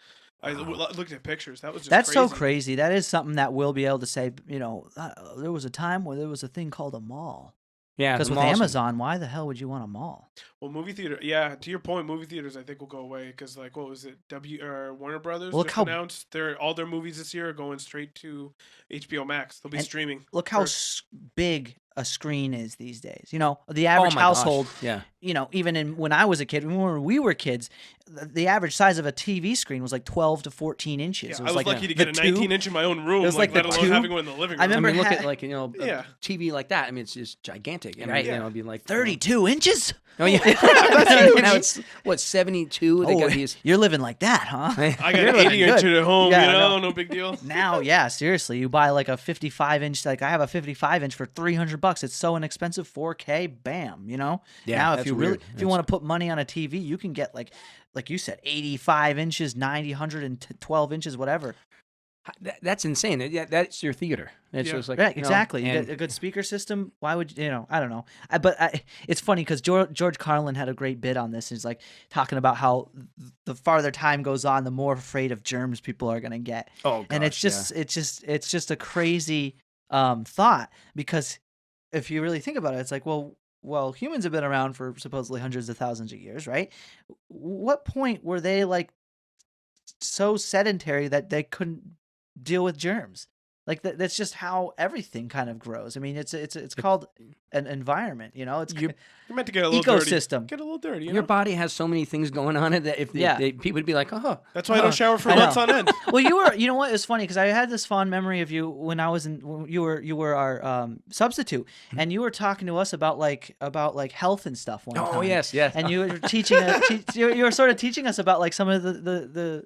I looked at pictures. That was just That's crazy. so crazy. That is something that we'll be able to say, there was a time where there was a thing called a mall. Yeah, Because the with malls- Amazon, why the hell would you want a mall? Well, movie theater. Yeah, to your point, movie theaters I think will go away because like what was it? Warner Brothers Well, look just how- announced all their movies this year are going straight to HBO Max. They'll be And streaming. Look how first. big a screen is these days. You know, the Oh average my gosh, household. yeah. You know, even when I was a kid, when we were kids, the average size of a TV screen was like 12 to 14 inches. Yeah, It I was was like lucky to the get a two. 19-inch in my own room. It was like let the alone two- having one in the living room. I remember look ha- at like, a Yeah. TV like that. I mean, it's just gigantic. And, Right. you know, it'd be like 32 inches? Oh yeah, That's huge. now it's what 72. They Oh, got these. you're living like that, huh? I got You're an living 80-inch good. at home. Yeah, you I know, know. no big deal. Now, yeah, seriously, you buy like a 55-inch. Like I have a 55-inch for $300. It's so inexpensive. 4K, bam. You know. Yeah, Now, if that's you really, weird. if you want to put money on a TV, you can get like you said, 85 inches, 90, 112 inches, whatever. That's insane. Yeah, that's your theater. It's Yeah. just like Right, you know, exactly. You and- get a good speaker system. Why would you know? I don't know. It's funny because George Carlin had a great bit on this. He's like talking about how the farther time goes on, the more afraid of germs people are gonna get. Oh, And it's gosh, it's just a crazy thought, because if you really think about it, it's like, well, humans have been around for supposedly hundreds of thousands of years, right? What point were they like so sedentary that they couldn't deal with germs? Like that's just how everything kind of grows. I mean, it's called an environment, you know. It's You're meant to get a little dirty. ecosystem. Get a little dirty. You Your know? body has so many things going on in it that if Yeah. people would be like, oh, That's why I don't shower for I know. months on end. Well, you know what? It's funny because I had this fond memory of you when you were our substitute, and you were talking to us about like health and stuff one time. oh yes, yes. And you were teaching you were sort of teaching us about like some of the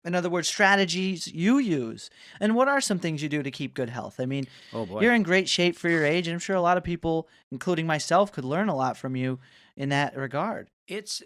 in other words, strategies you use. And what are some things you do to keep good health? I mean, oh boy, you're in great shape for your age, and I'm sure a lot of people, including myself, could learn a lot from you in that regard. it's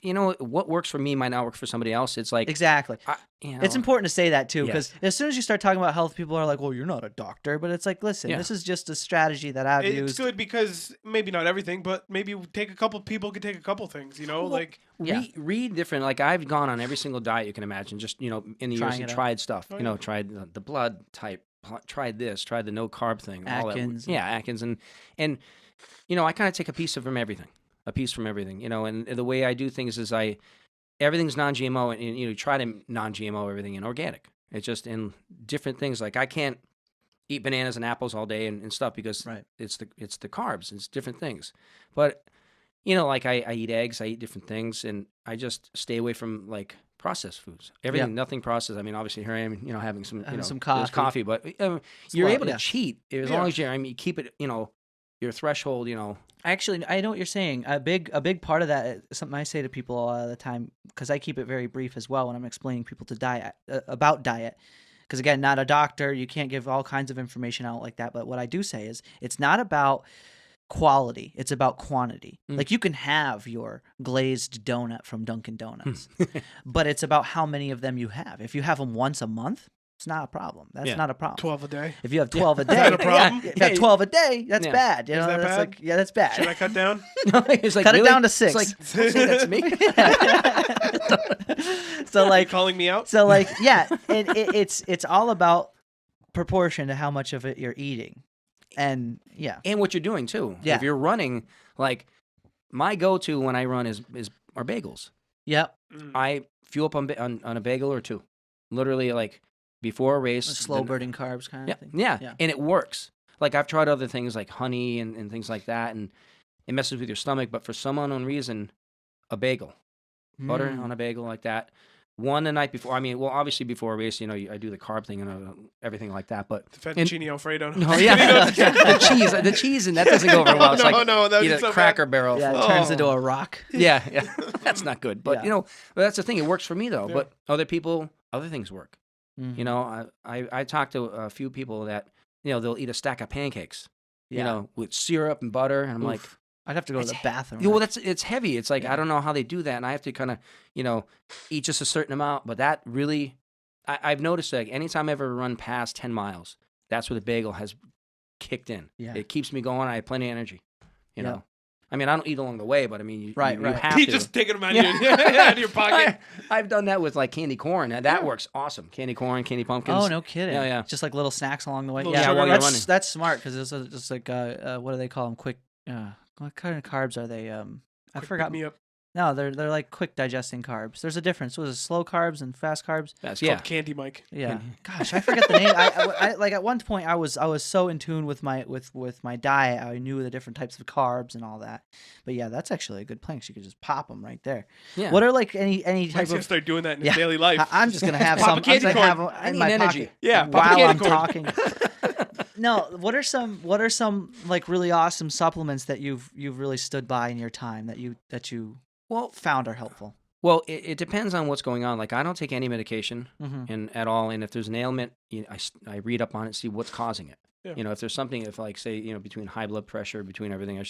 you know what works for me might not work for somebody else. It's like Exactly. you know, It's important to say that too, Yeah. because as soon as you start talking about health, people are like, "Well, you're not a doctor," but it's like, listen, Yeah. this is just a strategy that I've It's used. good because maybe not everything, but maybe take a couple people could take a couple things. You know, Well, like Yeah. read different. Like I've gone on every single diet you can imagine. Just in the years Trying and it out. tried stuff. Oh, You know, yeah. tried the blood type. Tried this. Tried the no carb thing. all Atkins. that. Yeah, Atkins and I kind of take a piece from everything. A piece from everything. And the way I do things is everything's non-GMO, and you try to non-GMO everything and organic. It's just in different things. Like I can't eat bananas and apples all day and stuff because Right. it's the carbs. It's different things. But like I eat eggs, I eat different things, and I just stay away from like processed foods. Everything, nothing processed. I mean, obviously here I am, having some some there's coffee. but a you're lot, able to yeah. cheat as Yeah. long as you keep it, your threshold. Actually, I know what you're saying. A big part of that, something I say to people all the time, because I keep it very brief as well when I'm explaining people to diet about diet. Because again, not a doctor, you can't give all kinds of information out like that. But what I do say is, it's not about quality; it's about quantity. Like you can have your glazed donut from Dunkin' Donuts, but it's about how many of them you have. If you have them once a month, it's not a problem. That's Yeah. not a problem. 12 a day. If you have 12 a day, that a problem? If you have 12 a day, that's Yeah. bad. You know, Is that that's bad? like, yeah, that's bad. Should I cut down? It's like, Cut it really? down to 6. It's like, don't say that to me. So Are you like, calling me out? yeah, and it's all about proportion to how much of it you're eating, and yeah, And what you're doing too. Yeah. If you're running, like my go-to when I run is our bagels. yep, Mm. I fuel up on a bagel or two, literally like before a race. slow then- burning carbs kind Yeah, of thing. yeah, and it works. Like I've tried other things like honey and things like that, and it messes with your stomach. But for some unknown reason, a bagel, butter Mm. on a bagel like that. One the night before. I mean, well, obviously before a race, I do the carb thing and everything like that. But The fettuccine Alfredo. no, yeah, the cheese, and that doesn't go over well. It's no, like no, that eat was a so Cracker Barrel. Yeah, full- it turns Oh. into a rock. yeah, that's not good. But Yeah. but that's the thing. It works for me though. Yeah. But other things work. Mhm. I talked to a few people that they'll eat a stack of pancakes, Yeah. with syrup and butter, and I'm like, Oof. I'd have to go to the bathroom. well, it's heavy. It's like Yeah. I don't know how they do that, and I have to kind of eat just a certain amount. But that really, I've noticed like anytime I ever run past 10 miles, that's where the bagel has kicked in. Yeah. It keeps me going. I have plenty of energy. You Yeah. know. I mean, I don't eat along the way, but I mean, you have You to. just taking them out of your pocket. I've done that with like candy corn, and that works awesome. Candy corn, candy pumpkins. Oh, no kidding. Yeah. Just like little snacks along the way. Little sugar. While you're running. That's smart because it's just like what do they call them? Quick. What kind of carbs are they? I forgot. Me up. No, they're like quick digesting carbs. There's a difference. Was it slow carbs and fast carbs? That's Called Candy Mike. Yeah. Gosh, I forget the name. I like at one point I was so in tune with my diet. I knew the different types of carbs and all that. But yeah, that's actually a good plan. 'Cause you could just pop them right there. Yeah. What are like any type Mike's gonna of start doing that in his daily life. I'm just gonna have Pop a some. candy I'm gonna corn. have I in need my energy. pocket. Yeah, pop a while candy I'm corn. talking. No, what are some like really awesome supplements that you've really stood by in your time that you found are helpful? Well, it depends on what's going on. Like, I don't take any medication Mm-hmm. and at all. And if there's an ailment, I read up on it, see what's causing it. Yeah. If there's something, if like say, between high blood pressure, between everything,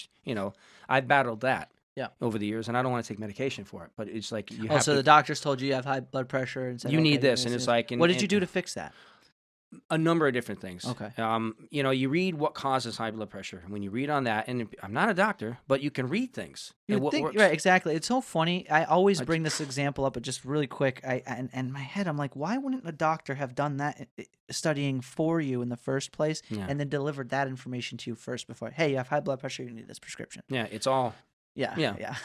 I've battled that. Yeah. Over the years, and I don't want to take medication for it. But it's like you Oh, have so to. the doctors told you have high blood pressure and said You need okay, this, and it's like. what did you do to fix that? A number of different things. Okay. You read what causes high blood pressure. When you read on that, and I'm not a doctor, but you can read things. And what works. Right, exactly. It's so funny. I always bring this example up, but just really quick. And in my head, I'm like, why wouldn't a doctor have done that studying for you in the first place, and then delivered that information to you first before? Hey, you have high blood pressure. You need this prescription. Yeah, it's all. Yeah.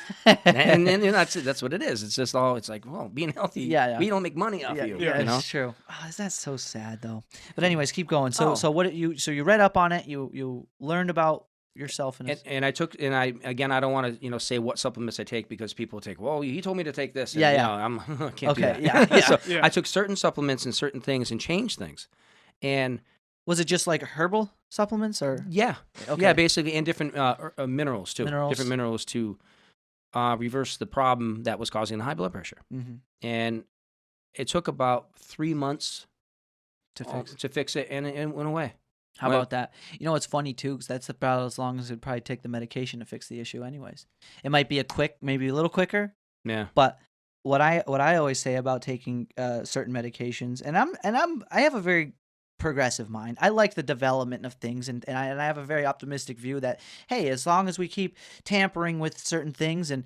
and that's what it is. It's just all. It's like, well, being healthy. Yeah. We don't make money off you. Yeah. It's true. Oh, that's so sad though. But anyways, keep going. So what did you? So you read up on it. You learned about yourself and I took I don't want to say what supplements I take because people take. Well, he told me to take this. And, I can't do that. Yeah. So I took certain supplements and certain things and changed things, and. Was it just like herbal supplements or? Yeah. Okay. Yeah, basically, and different minerals too. Minerals. Different minerals to reverse the problem that was causing the high blood pressure. Mm-hmm. And it took about 3 months To fix it, and it went away. How about that? It's funny too, because that's about as long as it'd probably take the medication to fix the issue, anyways. It might be maybe a little quicker. Yeah. But what I always say about taking certain medications, and I have a very progressive mind. I like the development of things, and I have a very optimistic view that, hey, as long as we keep tampering with certain things and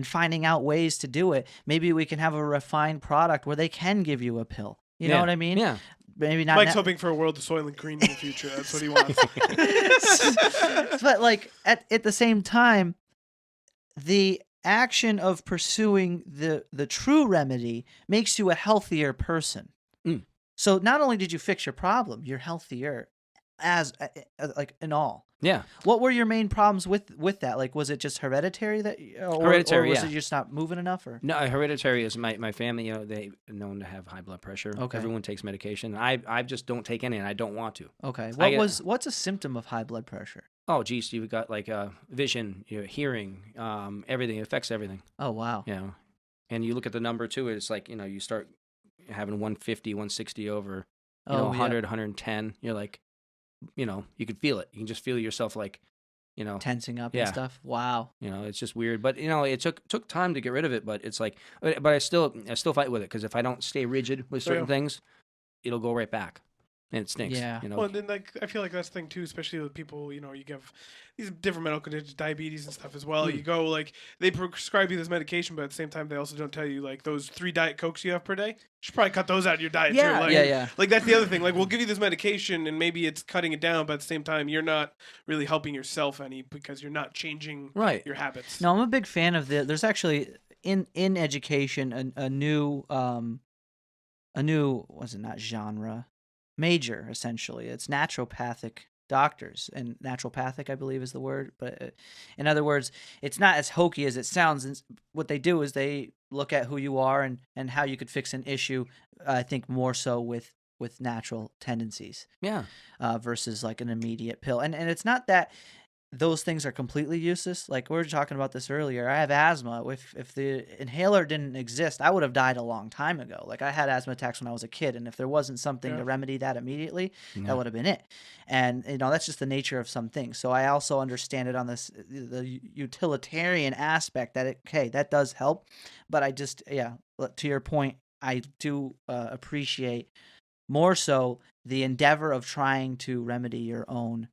finding out ways to do it, maybe we can have a refined product where they can give you a pill. You know what I mean? Yeah. Maybe not. Mike's hoping for a world of Soylent Green in the future. That's what he wants. But like at the same time, the action of pursuing the true remedy makes you a healthier person. So not only did you fix your problem, you're healthier as like in all. Yeah. What were your main problems with that? Like, was it just hereditary or was it just not moving enough? Or No, hereditary is my family. They known to have high blood pressure. Okay. Everyone takes medication. I just don't take any, and I don't want to. Okay. What's a symptom of high blood pressure? Oh, geez, you've got like vision, hearing, everything. It affects everything. Oh, wow. Yeah. And you look at the number too. It's like you start having 150, 160 over, 100, 110. You're like, you can feel it. You can just feel yourself like, tensing up and stuff. Wow. It's just weird. But it took time to get rid of it. But it's like, but I still fight with it because if I don't stay rigid with certain things, it'll go right back. And it stinks. Yeah. Well, and then I feel like that's the thing too, especially with people. You give these different medical conditions, diabetes and stuff as well. You go they prescribe you this medication, but at the same time they also don't tell you those 3 Diet Cokes you have per day. You should probably cut those out of your diet too. Yeah. Like that's the other thing. Like we'll give you this medication and maybe it's cutting it down, but at the same time you're not really helping yourself any because you're not changing your habits. No, I'm a big fan of there's actually in education a new was it not genre? Major, essentially. It's naturopathic doctors, and naturopathic, I believe, is the word. But in other words, it's not as hokey as it sounds. And what they do is they look at who you are and how you could fix an issue. I think more so with natural tendencies. Yeah. Versus like an immediate pill. And it's not that those things are completely useless. Like we were talking about this earlier. I have asthma. If the inhaler didn't exist, I would have died a long time ago. Like I had asthma attacks when I was a kid, and if there wasn't something to remedy that immediately, that would have been it. And that's just the nature of some things. So I also understand it on the utilitarian aspect that that does help. But I just to your point, I do appreciate more so the endeavor of trying to remedy your own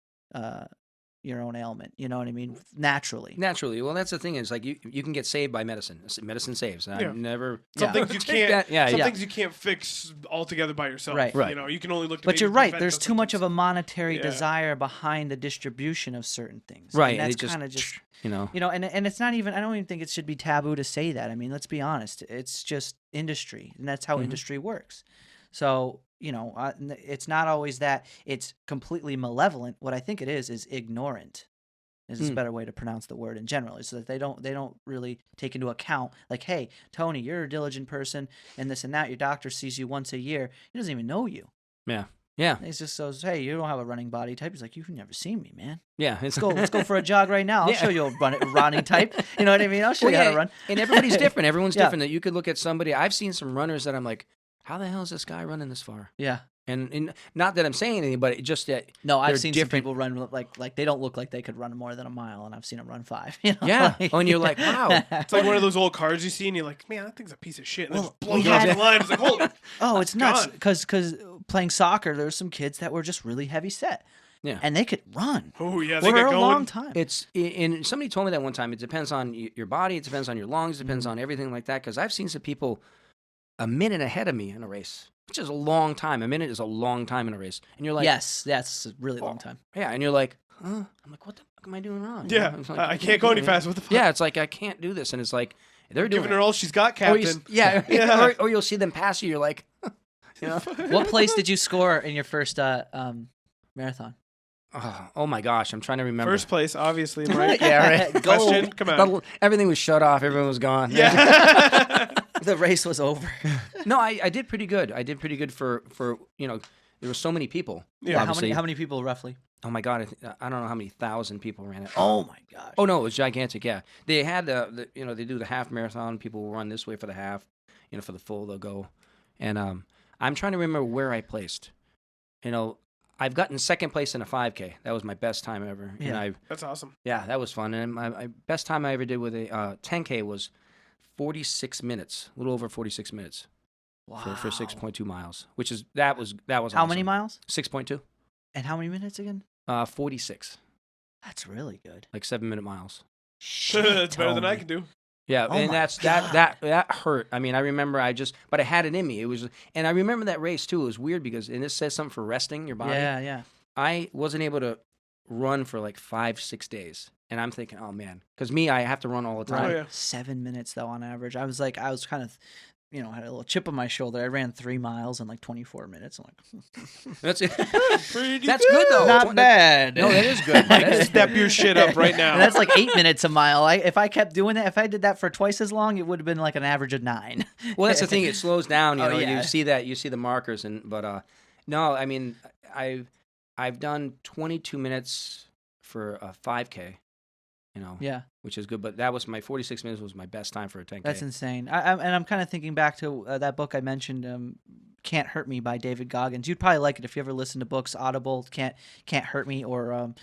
your own ailment. You know what I mean? Naturally. Naturally. Well, that's the thing is like you can get saved by medicine. Medicine saves. I never. Some things you can't. Some yeah. things you can't fix altogether by yourself. Right. Right. You know, you can only look. To But maybe you're right. prevent There's those too much of symptoms. a monetary desire behind the distribution of certain things. Right. And And that's kind of just. you know. And it's not even. I don't even think it should be taboo to say that. I mean, let's be honest. It's just industry, and that's how industry works. So. It's not always that it's completely malevolent. What I think it is ignorant. Is a better way to pronounce the word in general, so that they don't really take into account like, hey, Tony, you're a diligent person, and this and that. Your doctor sees you once a year. He doesn't even know you. Yeah. Yeah. He just says, hey, you don't have a running body type. He's like, you've never seen me, man. Yeah. Let's go for a jog right now. I'll show you a running type. You know what I mean? I'll show you how to run. And everybody's different. Everyone's different. That you could look at somebody. I've seen some runners that I'm like, how the hell is this guy running this far? Yeah. And not that I'm saying anything, but just that. No, I've seen some people run like they don't look like they could run more than a mile, and I've seen them run 5. You know? Yeah. And you're like, wow. It's like one of those old cars you see, and you're like, man, that thing's a piece of shit. And Well, it blows we off had- the line. It's like, holy. Oh, it's nuts. gone. Because playing soccer, there were some kids that were just really heavy set. Yeah. And they could run Oh yeah, they for get a going. long time. And somebody told me that one time. It depends on your body. It depends on your lungs. It depends on everything like that. Because I've seen some people a minute ahead of me in a race, which is a long time. A minute is a long time in a race. And you're like, yes, that's a really long time. yeah. And you're like, huh? I'm like, what the fuck am I doing wrong? You Yeah, know? It's like, I can't go any faster. What the fuck? Yeah, it's like I can't do this, and it's like they're doing Giving her it. all she's got, Or you, Captain. yeah. Or you'll see them pass you. You're like, you know, What place did you score in your first marathon? oh my gosh, I'm trying to remember. First place, obviously. Right? Yeah, right. Question, come on. Everything was shut off. Everyone was gone. Yeah. The race was over. No, I did pretty good. I did pretty good for there were so many people. Yeah. obviously. How many people roughly? Oh my god, I don't know how many thousand people ran it. Oh my gosh. Oh no, it was gigantic. Yeah, they had the they do the half marathon. People will run this way for the half. For the full they'll go. And I'm trying to remember where I placed. I've gotten second place in a 5K. That was my best time ever. Yeah. And That's awesome. yeah, that was fun. And my best time I ever did with a 10K was 46 minutes, a little over 46 minutes. Wow. For 6.2 miles, which is that was How awesome. many miles? 6.2. And how many minutes again? 46, That's really good. like 7-minute miles. Shit, It's better than I Tony. can do. Yeah, Oh and my that's God. that hurt. I mean, I remember but I had it in me. It was, and I remember that race too. It was weird because, and this says something for resting your body. Yeah. I wasn't able to run for like 5-6 days, and I'm thinking, oh man, because I have to run all the time. Oh, yeah. 7 minutes though on average. I was kind of, had a little chip on my shoulder. I ran 3 miles in like 24 minutes. I'm like, That's it. Pretty That's good though. not bad. No, that is good. That is Step your shit up right now. And that's like 8 minutes a mile. If I kept doing that, if I did that for twice as long, it would have been like an average of 9. Well, that's the thing. It slows down. Oh, yeah. You see the markers, but no, I mean, I've done 22 minutes for a 5K, Yeah, which is good. But that was my 46 minutes was my best time for a 10K. that's insane. I'm kind of thinking back to that book I mentioned, "Can't Hurt Me" by David Goggins. You'd probably like it if you ever listen to books, Audible, Can't Hurt Me, or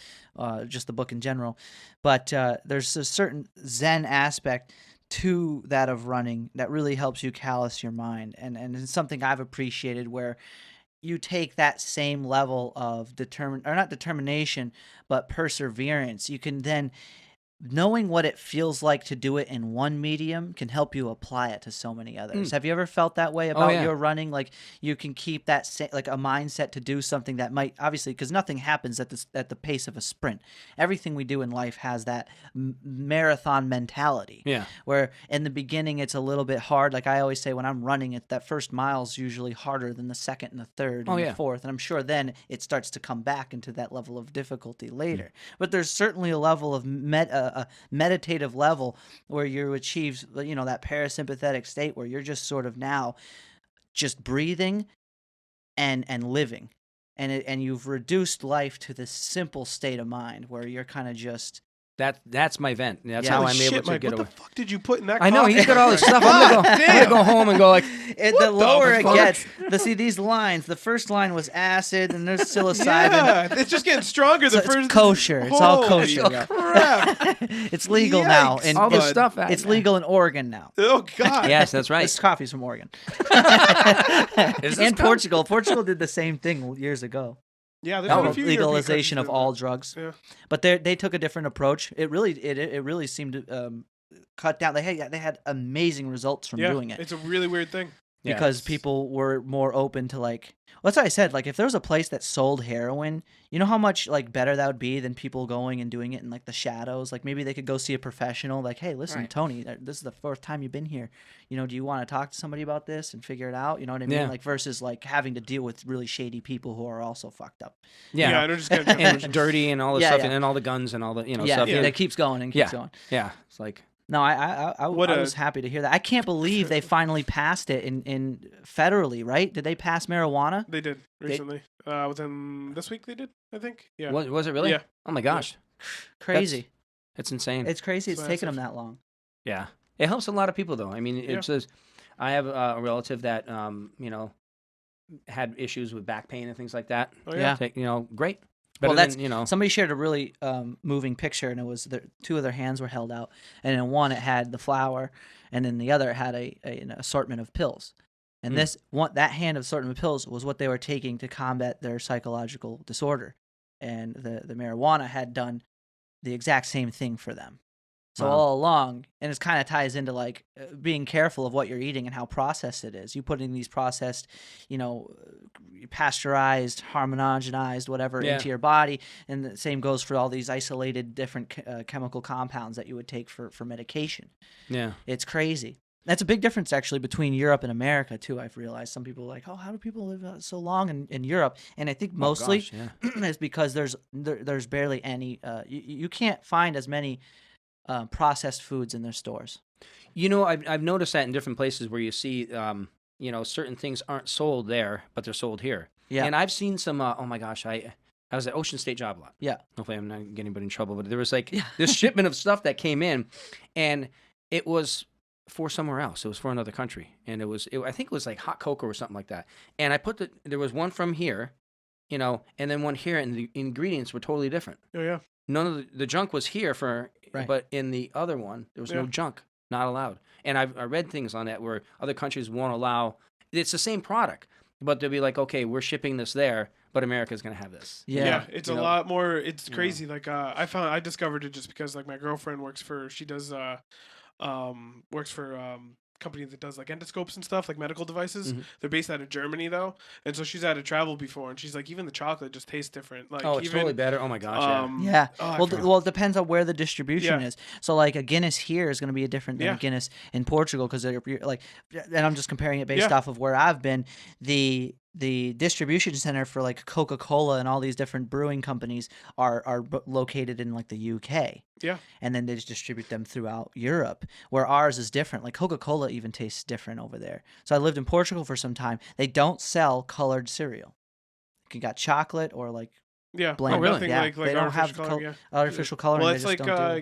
just the book in general. But there's a certain Zen aspect to that of running that really helps you callous your mind, and it's something I've appreciated where you take that same level of not determination, but perseverance. You can then, knowing what it feels like to do it in one medium can help you apply it to so many others. Have you ever felt that way about yeah. your running? Like you can keep that like a mindset to do something that might, obviously, because nothing happens at the pace of a sprint. Everything we do in life has that marathon mentality. Yeah. Where in the beginning it's a little bit hard. Like I always say, when I'm running, that first mile is usually harder than the second and the third and the fourth. And I'm sure then it starts to come back into that level of difficulty later. But there's certainly a level of a meditative level where you achieve, that parasympathetic state where you're just sort of now just breathing and living, and you've reduced life to this simple state of mind where you're kind of just. That's my vent. That's Yeah. how Holy I'm shit, able to Mike, get what away. the fuck did you put in that I know coffee? he's got all this stuff. I'm gonna go home and go like. The lower it fuck? gets, see these lines. The first line was acid, and there's psilocybin. Yeah, it's just getting stronger. So The first it's kosher. It's all Holy kosher. Yeah. crap. It's legal now. Yikes. All this Bud. stuff. It's legal in Oregon now. Oh God. Yes, that's right. This coffee's from Oregon. Is this And coffee? Portugal. Portugal did the same thing years ago. Yeah, there's been a few legalization of European all countries drugs. Yeah. But they took a different approach. It really seemed to cut down. They had amazing results from doing it. It's a really weird thing. Because people were more open to like, well, that's what I said. Like, if there was a place that sold heroin, you know how much like better that would be than people going and doing it in like the shadows. Like, maybe they could go see a professional. Like, hey, listen, Tony, this is the fourth time you've been here. You know, do you want to talk to somebody about this and figure it out? You know what I mean? Yeah. Like, versus like having to deal with really shady people who are also fucked up. Yeah, they're just getting and dirty and all the stuff, and then all the guns and all the stuff. Yeah, it keeps going and keeps going. Yeah, it's like. No, I was happy to hear that. I can't believe they finally passed it in federally, right? Did they pass marijuana? They did recently. Within this week they did, I think. Yeah. Was it really? Yeah. Oh my gosh. Crazy. It's insane. It's crazy. It's taken them that long. Yeah. It helps a lot of people though. I mean, it says I have a relative that had issues with back pain and things like that. Oh yeah. Great. Well, that's somebody shared a really moving picture, and it was two of their hands were held out, and in one it had the flower, and then the other it had an assortment of pills, and that hand of assortment of pills was what they were taking to combat their psychological disorder, and the marijuana had done the exact same thing for them. So all along, and it kind of ties into like being careful of what you're eating and how processed it is. You put in these processed, pasteurized, homogenized, whatever into your body, and the same goes for all these isolated different chemical compounds that you would take for medication. Yeah, it's crazy. That's a big difference actually between Europe and America too. I've realized some people are like, oh, how do people live so long in Europe? And I think mostly it's because there's barely any. You can't find as many processed foods in their stores. I've noticed that in different places where you see, certain things aren't sold there, but they're sold here. Yeah. And I've seen some. Oh my gosh, I was at Ocean State Job Lot. Yeah. Hopefully, I'm not getting anybody in trouble, but there was like this shipment of stuff that came in, and it was for somewhere else. It was for another country, and I think it was like hot cocoa or something like that. And I there was one from here, and then one here, and the ingredients were totally different. Oh yeah. None of the junk was here but in the other one, there was no junk, not allowed. And I read things on that where other countries won't allow, it's the same product, but they'll be like, okay, we're shipping this there, but America's going to have this. Yeah, it's a lot more, it's crazy. Like, I discovered it just because, like, my girlfriend works for company that does like endoscopes and stuff, like medical devices. Mm-hmm. They're based out of Germany though, and so she's had to travel before, and she's like, even the chocolate just tastes different. Like, it's totally better. Oh my gosh, yeah. Well, it depends on where the distribution is. So like a Guinness here is going to be different than a Guinness in Portugal because you're like, and I'm just comparing it based off of where I've been. The distribution center for like Coca-Cola and all these different brewing companies are located in like the UK. Yeah. And then they just distribute them throughout Europe, where ours is different. Like Coca-Cola even tastes different over there. So I lived in Portugal for some time. They don't sell colored cereal. You got chocolate or like blend. Oh, really? Yeah. Like they don't have artificial coloring. Well, it's like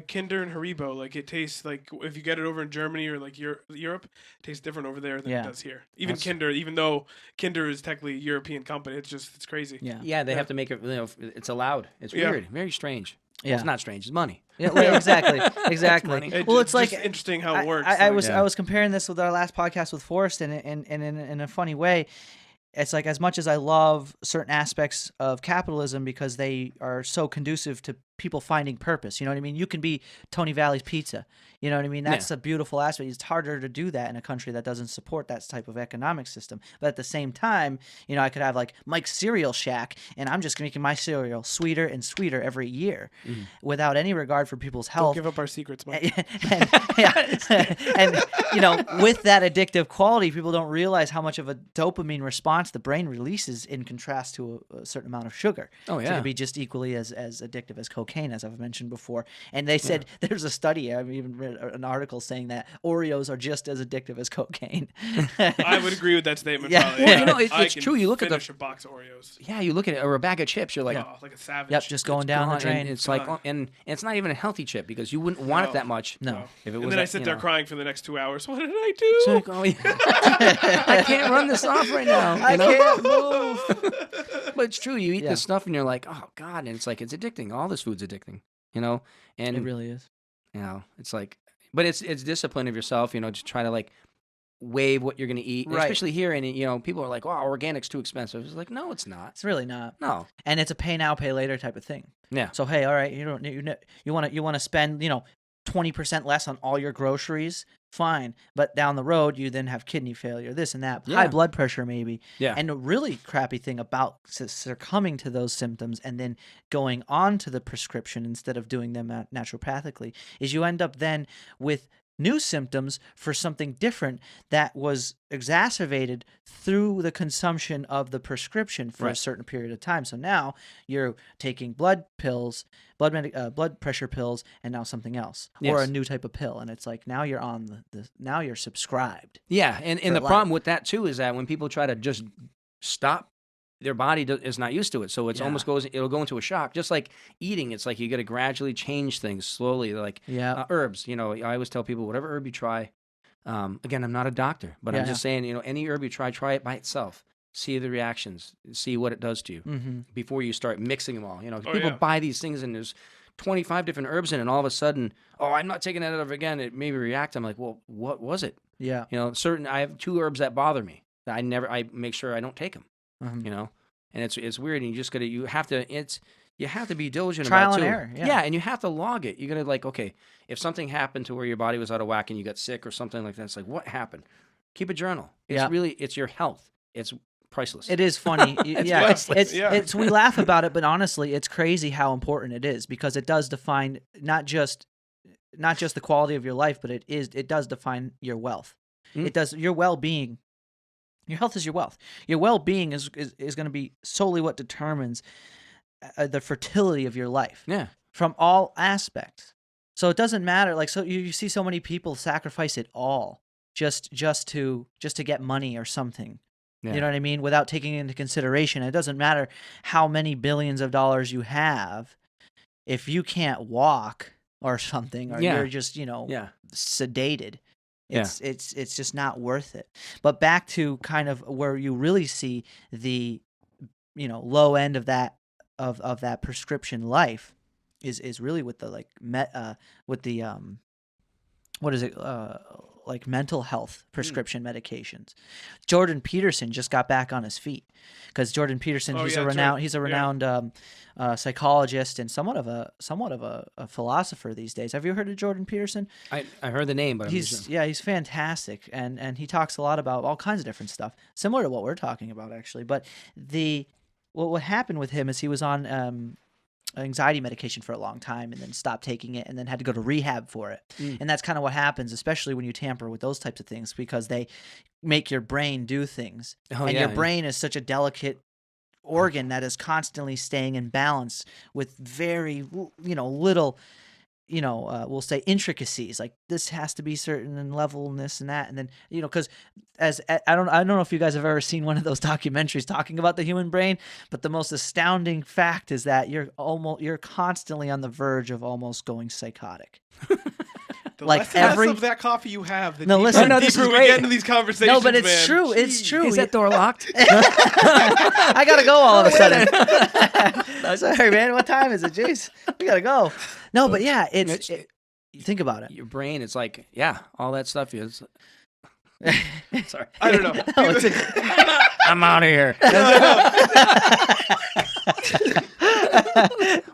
Kinder and Haribo. Like it tastes like if you get it over in Germany or like Europe, it tastes different over there than it does here. Even Kinder, even though Kinder is technically a European company, it's crazy. Yeah. They have to make it. It's allowed. It's weird, very strange. Yeah, well, it's not strange. It's money. Yeah, well, exactly. It's like interesting how it works. I was comparing this with our last podcast with Forrest, and in a funny way. It's like, as much as I love certain aspects of capitalism because they are so conducive to people finding purpose, you know what I mean? You can be Tony Valley's Pizza, you know what I mean? That's a beautiful aspect. It's harder to do that in a country that doesn't support that type of economic system. But at the same time, I could have like Mike's Cereal Shack, and I'm just making my cereal sweeter and sweeter every year without any regard for people's health. Don't give up our secrets, Mike. and with that addictive quality, people don't realize how much of a dopamine response the brain releases in contrast to a certain amount of sugar. Oh, yeah. So it can be just equally as addictive as cocaine, as I've mentioned before. And they said there's a study, I've even read an article saying that Oreos are just as addictive as cocaine. I would agree with that statement. Yeah. Probably. Well, it's true. You look at a box of Oreos. Yeah, you look at it, or a bag of chips. You're like, like a savage. Yep, just going down the drain. It's like, and it's not even a healthy chip because you wouldn't want it that much. No. If it was and then I sit there crying for the next 2 hours. What did I do? It's like, I can't run this off right now. I can't move. But it's true. You eat this stuff and you're like, oh God, and it's like, it's addicting. All this food's addicting, and it really is. It's like, but it's discipline of yourself, to try to like weigh what you're going to eat, Right. especially here. And people are like, "Wow, organic's too expensive." It's like, no, it's not. It's really not. No. And it's a pay now, pay later type of thing. Yeah. So hey, all right, you want to spend 20% less on all your groceries, fine. But down the road, you then have kidney failure, this and that, high blood pressure maybe. Yeah. And a really crappy thing about succumbing to those symptoms and then going on to the prescription instead of doing them naturopathically is you end up then with new symptoms for something different that was exacerbated through the consumption of the prescription for a certain period of time. So now you're taking blood pills, blood pressure pills, and now something else, or a new type of pill. And it's like now you're on now you're subscribed. Yeah, and the problem with that too is that when people try to just stop, their body is not used to it, so it's it'll go into a shock. Just like eating, it's like you got to gradually change things slowly. Like herbs, I always tell people whatever herb you try. Again, I'm not a doctor, but I'm just saying, any herb you try it by itself. See the reactions, see what it does to you before you start mixing them all. People buy these things and there's 25 different herbs in it, and all of a sudden, I'm not taking that out again. It made me react. I'm like, well, what was it? Yeah. I have 2 herbs that bother me. I make sure I don't take them. And it's weird, and you have to be diligent trial about it and too. error. Yeah, and you have to log it. You're gonna okay, if something happened to where your body was out of whack and you got sick or something like that, it's like, what happened? Keep a journal. It's your health. It's priceless. It is funny. Priceless. It's we laugh about it, but honestly, it's crazy how important it is because it does define not just the quality of your life, but it does define your wealth. It does your well-being. Your health is your wealth. Your well-being is going to be solely what determines the fertility of your life. Yeah. From all aspects. So it doesn't matter. Like, so you see so many people sacrifice it all just to get money or something. Yeah. You know what I mean? Without taking into consideration, it doesn't matter how many billions of dollars you have. If you can't walk or something, or you're just, sedated. It's just not worth it. But back to kind of where you really see the, low end of that of that prescription life is really with the like mental health prescription medications. Jordan Peterson just got back on his feet because Jordan Peterson he's a renowned psychologist and somewhat of a philosopher these days. Have you heard of Jordan Peterson? I heard the name, but he's fantastic and he talks a lot about all kinds of different stuff similar to what we're talking about actually. But what happened with him is he was on anxiety medication for a long time and then stopped taking it and then had to go to rehab for it. And that's kind of what happens, especially when you tamper with those types of things, because they make your brain do things. Your brain is such a delicate organ that is constantly staying in balance with very, little, we'll say intricacies, like this has to be certain and level and this and that. And then, because I don't know if you guys have ever seen one of those documentaries talking about the human brain, but the most astounding fact is that you're constantly on the verge of almost going psychotic. The less of that coffee you have, the deeper we get into these conversations. No, but it's true. It's true. Is that door locked? I gotta go all of a sudden. Sorry, man. What time is it? Jeez, we gotta go. No, but yeah, think about it. Your brain, it's like, all that stuff is. Sorry, I don't know. I'm out of here.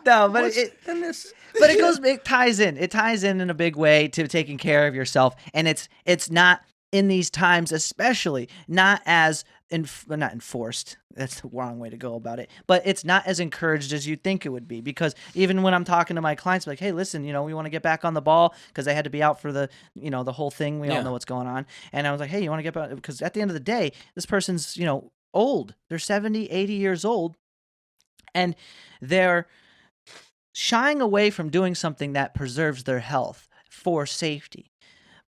No, but it ties in. It ties in a big way to taking care of yourself, and it's not in these times, especially not as not enforced. That's the wrong way to go about it. But it's not as encouraged as you think it would be, because even when I'm talking to my clients, I'm like, hey, listen, we want to get back on the ball because they had to be out for the, the whole thing. We all know what's going on. And I was like, hey, you want to get back? Because at the end of the day, this person's, old. They're 70, 80 years old. And they're shying away from doing something that preserves their health for safety.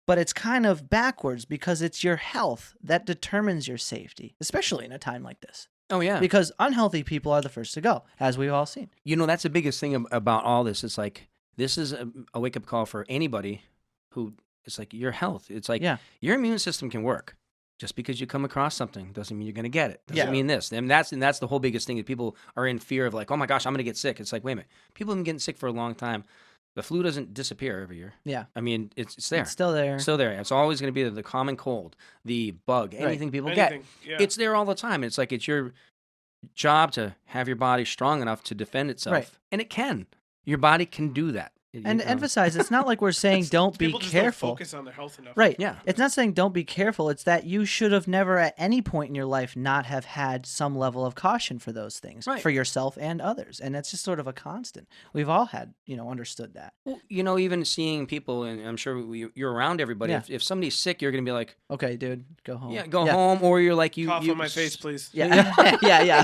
But it's kind of backwards because it's your health that determines your safety, especially in a time like this. Oh, yeah. Because unhealthy people are the first to go, as we've all seen. That's the biggest thing about all this. It's like, this is a wake-up call for anybody who, it's like your health. It's like your immune system can work. Just because you come across something doesn't mean you're going to get it. Doesn't mean this. And that's the whole biggest thing, that people are in fear of, like, oh my gosh, I'm going to get sick. It's like, wait a minute. People have been getting sick for a long time. The flu doesn't disappear every year. Yeah. I mean, it's there. It's still there. It's still there. It's always going to be the common cold, the bug, anything people get. Yeah. It's there all the time. It's like it's your job to have your body strong enough to defend itself. Right. And it can. Your body can do that. And emphasize, it's not like we're saying don't be people just careful. Don't focus on their health enough. Right. Yeah. It's not saying don't be careful. It's that you should have never at any point in your life not have had some level of caution for those things, Right. for yourself and others. And it's just sort of a constant. We've all had, understood that. Well, even seeing people, and I'm sure you're around everybody. Yeah. If somebody's sick, you're going to be like, Okay, dude, go home. yeah, go home. Or you're like, Cough on my face, please. Yeah. Yeah.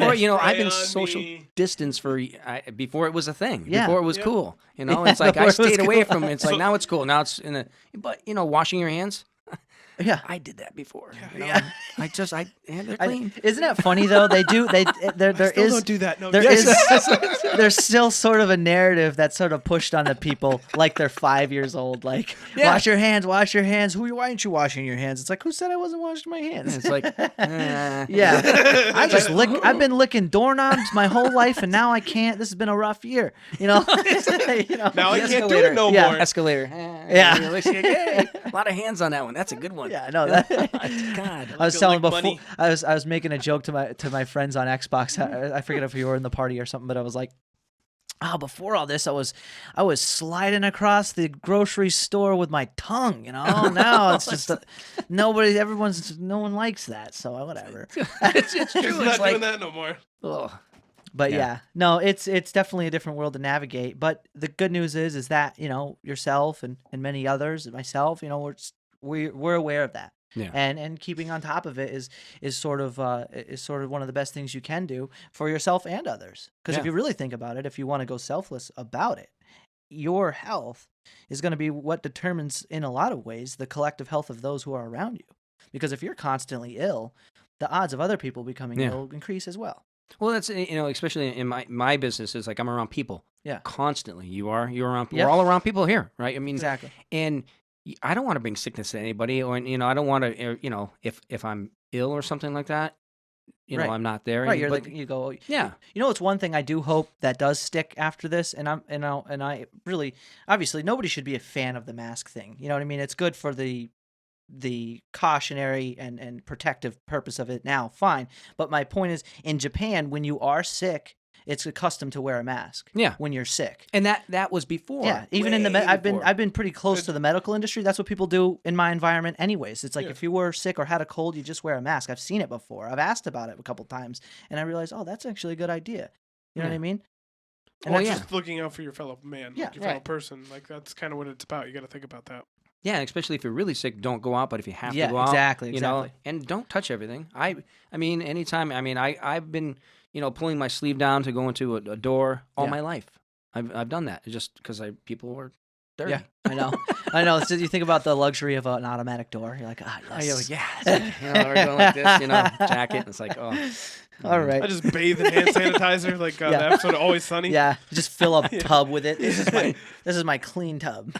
Or, Spray I've been on social me. distance before it was a thing. Yeah. Before it was Yeah. cool. It's like before I it was stayed away cool. from it. It's like now it's cool. Now it's but washing your hands. Yeah. I did that before. Yeah. They're clean. Isn't that funny though? There Still is don't do that. No, there yes. is there's still sort of a narrative that's sort of pushed on the people like they're 5 years old. Like, Yeah. wash your hands. Why aren't you washing your hands? It's like, who said I wasn't washing my hands? It's like, Yeah, I've been licking doorknobs my whole life, and now I can't. This has been a rough year. Now I can't do it no Yeah. more. escalator. Yeah. Hey, a lot of hands on that one. That's a good one. Yeah, I know that. God. I was Like telling before. money. I was making a joke to my friends on Xbox. I forget if you were in the party or something, but I was like, before all this, I was sliding across the grocery store with my tongue. Now it's just no one likes that. So whatever. it's true. He's It's not like, doing that no more. ugh. But Yeah. yeah, no, it's definitely a different world to navigate. But the good news is that yourself and many others, and myself, we're aware of that. Yeah. And keeping on top of it is sort of one of the best things you can do for yourself and others. Because if Yeah. you really think about it, if you want to go selfless about it, your health is going to be what determines, in a lot of ways, the collective health of those who are around you. Because if you're constantly ill, the odds of other people becoming Yeah. ill increase as well. Well, that's especially in my business, is like I'm around people. Yeah. Constantly. You're around. Yep. We're all around people here, right? I mean, Exactly. and I don't want to bring sickness to anybody, or I don't want to, if I'm ill or something like that, Right. I'm not there. Right, But you go. yeah. It's one thing I do hope that does stick after this, and I really, obviously nobody should be a fan of the mask thing. You know what I mean? It's good for the cautionary and protective purpose of it now, fine. But my point is, in Japan, when you are sick, it's accustomed to wear a mask. Yeah. When you're sick. And that was before. Yeah, even in the way I've before. been pretty close to the medical industry. That's what people do in my environment, anyways. It's like Yeah. if you were sick or had a cold, you just wear a mask. I've seen it before. I've asked about it a couple times, and I realized, that's actually a good idea. You know what I mean? And Or that's just looking out for your fellow man, Yeah, like your fellow right. person. Like that's kind of what it's about. You got to think about that. Yeah, especially if you're really sick, don't go out. But if you have Yeah, to go out, exactly. and don't touch everything. I mean, anytime. I mean, I've been, pulling my sleeve down to go into a door all Yeah. my life. I've done that just because people were dirty. Yeah, I know. So you think about the luxury of an automatic door. You're like, Oh, yes. you're like, yeah. We're going like this, jacket. And it's like, oh. All right. I just bathe in hand sanitizer, like the episode of Always Sunny. Yeah, just fill a tub with it. This is my clean tub.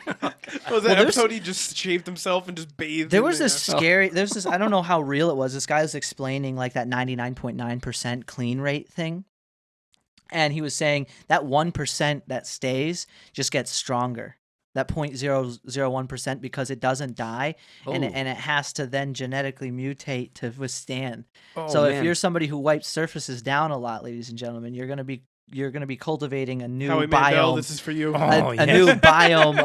Was that episode he just shaved himself and just bathed? There in was the- this scary. There's this. I don't know how real it was. This guy was explaining like that 99.9% clean rate thing, and he was saying that 1% that stays just gets stronger. That 0.001% because it doesn't die, and it has to then genetically mutate to withstand. So if you're somebody who wipes surfaces down a lot, ladies and gentlemen, you're gonna be cultivating a new Howie Mandel, biome. this is for you. A new biome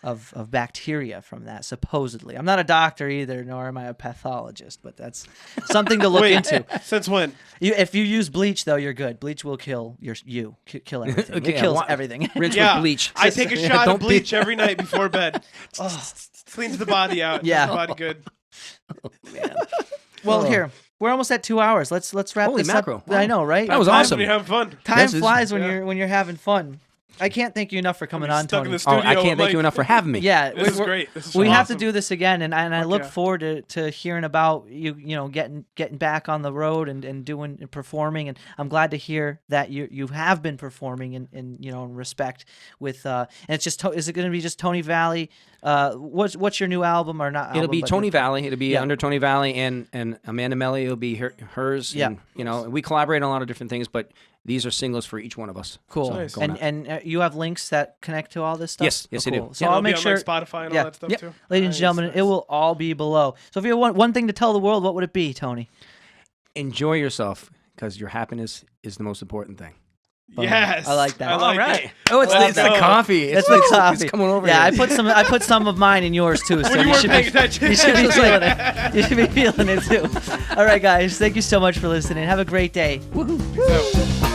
of bacteria from that, supposedly. I'm not a doctor either, nor am I a pathologist, but that's something to look Wait, into. Since when? If you use bleach, though, you're good. Bleach will kill kill everything. Okay, It kills wha- everything. Rinse Yeah, with bleach. I take a shot Don't of bleach every night before bed. Cleans the body out. Yeah. Makes the body good. Well, Oh. here we're almost at 2 hours. Let's wrap Holy this mackerel. up. Wow. I know, right? That was Times awesome. when you're having fun. Time This is- flies when yeah. you're having fun. I can't thank you enough for coming I'll be on, stuck in Tony. the Oh, studio I can't with thank you Mike. enough for having me. Yeah, This is great. This is we have to awesome. do this again, and I Fuck look yeah. forward to hearing about you getting back on the road and doing and performing. And I'm glad to hear that you have been performing in respect with and it's just is it going to be just Tony Valley? What's your new album or not? It'll be Tony Valley. It'll be Yeah. under Tony Valley, and Amanda Meli will be hers. Yeah. And, we collaborate on a lot of different things, but these are singles for each one of us. Cool. So, Nice. going out. And you have links that connect to all this stuff? Yes, I do. So And I'll it'll be make on, sure, like, Spotify and yeah. all that stuff Yep. too. ladies and Nice, gentlemen, nice. it will all be below. So if you want one thing to tell the world, what would it be, Tony? Enjoy yourself, because your happiness is the most important thing. Yes, I like that. I like All right. it. Oh, it's, Let's it's the go. coffee. It's It's, the coffee. It's coming over Yeah, here. I put some of mine in yours too. So When you you weren't should paying be attention. you should be feeling it. You should be feeling it too. All right, guys. Thank you so much for listening. Have a great day. So-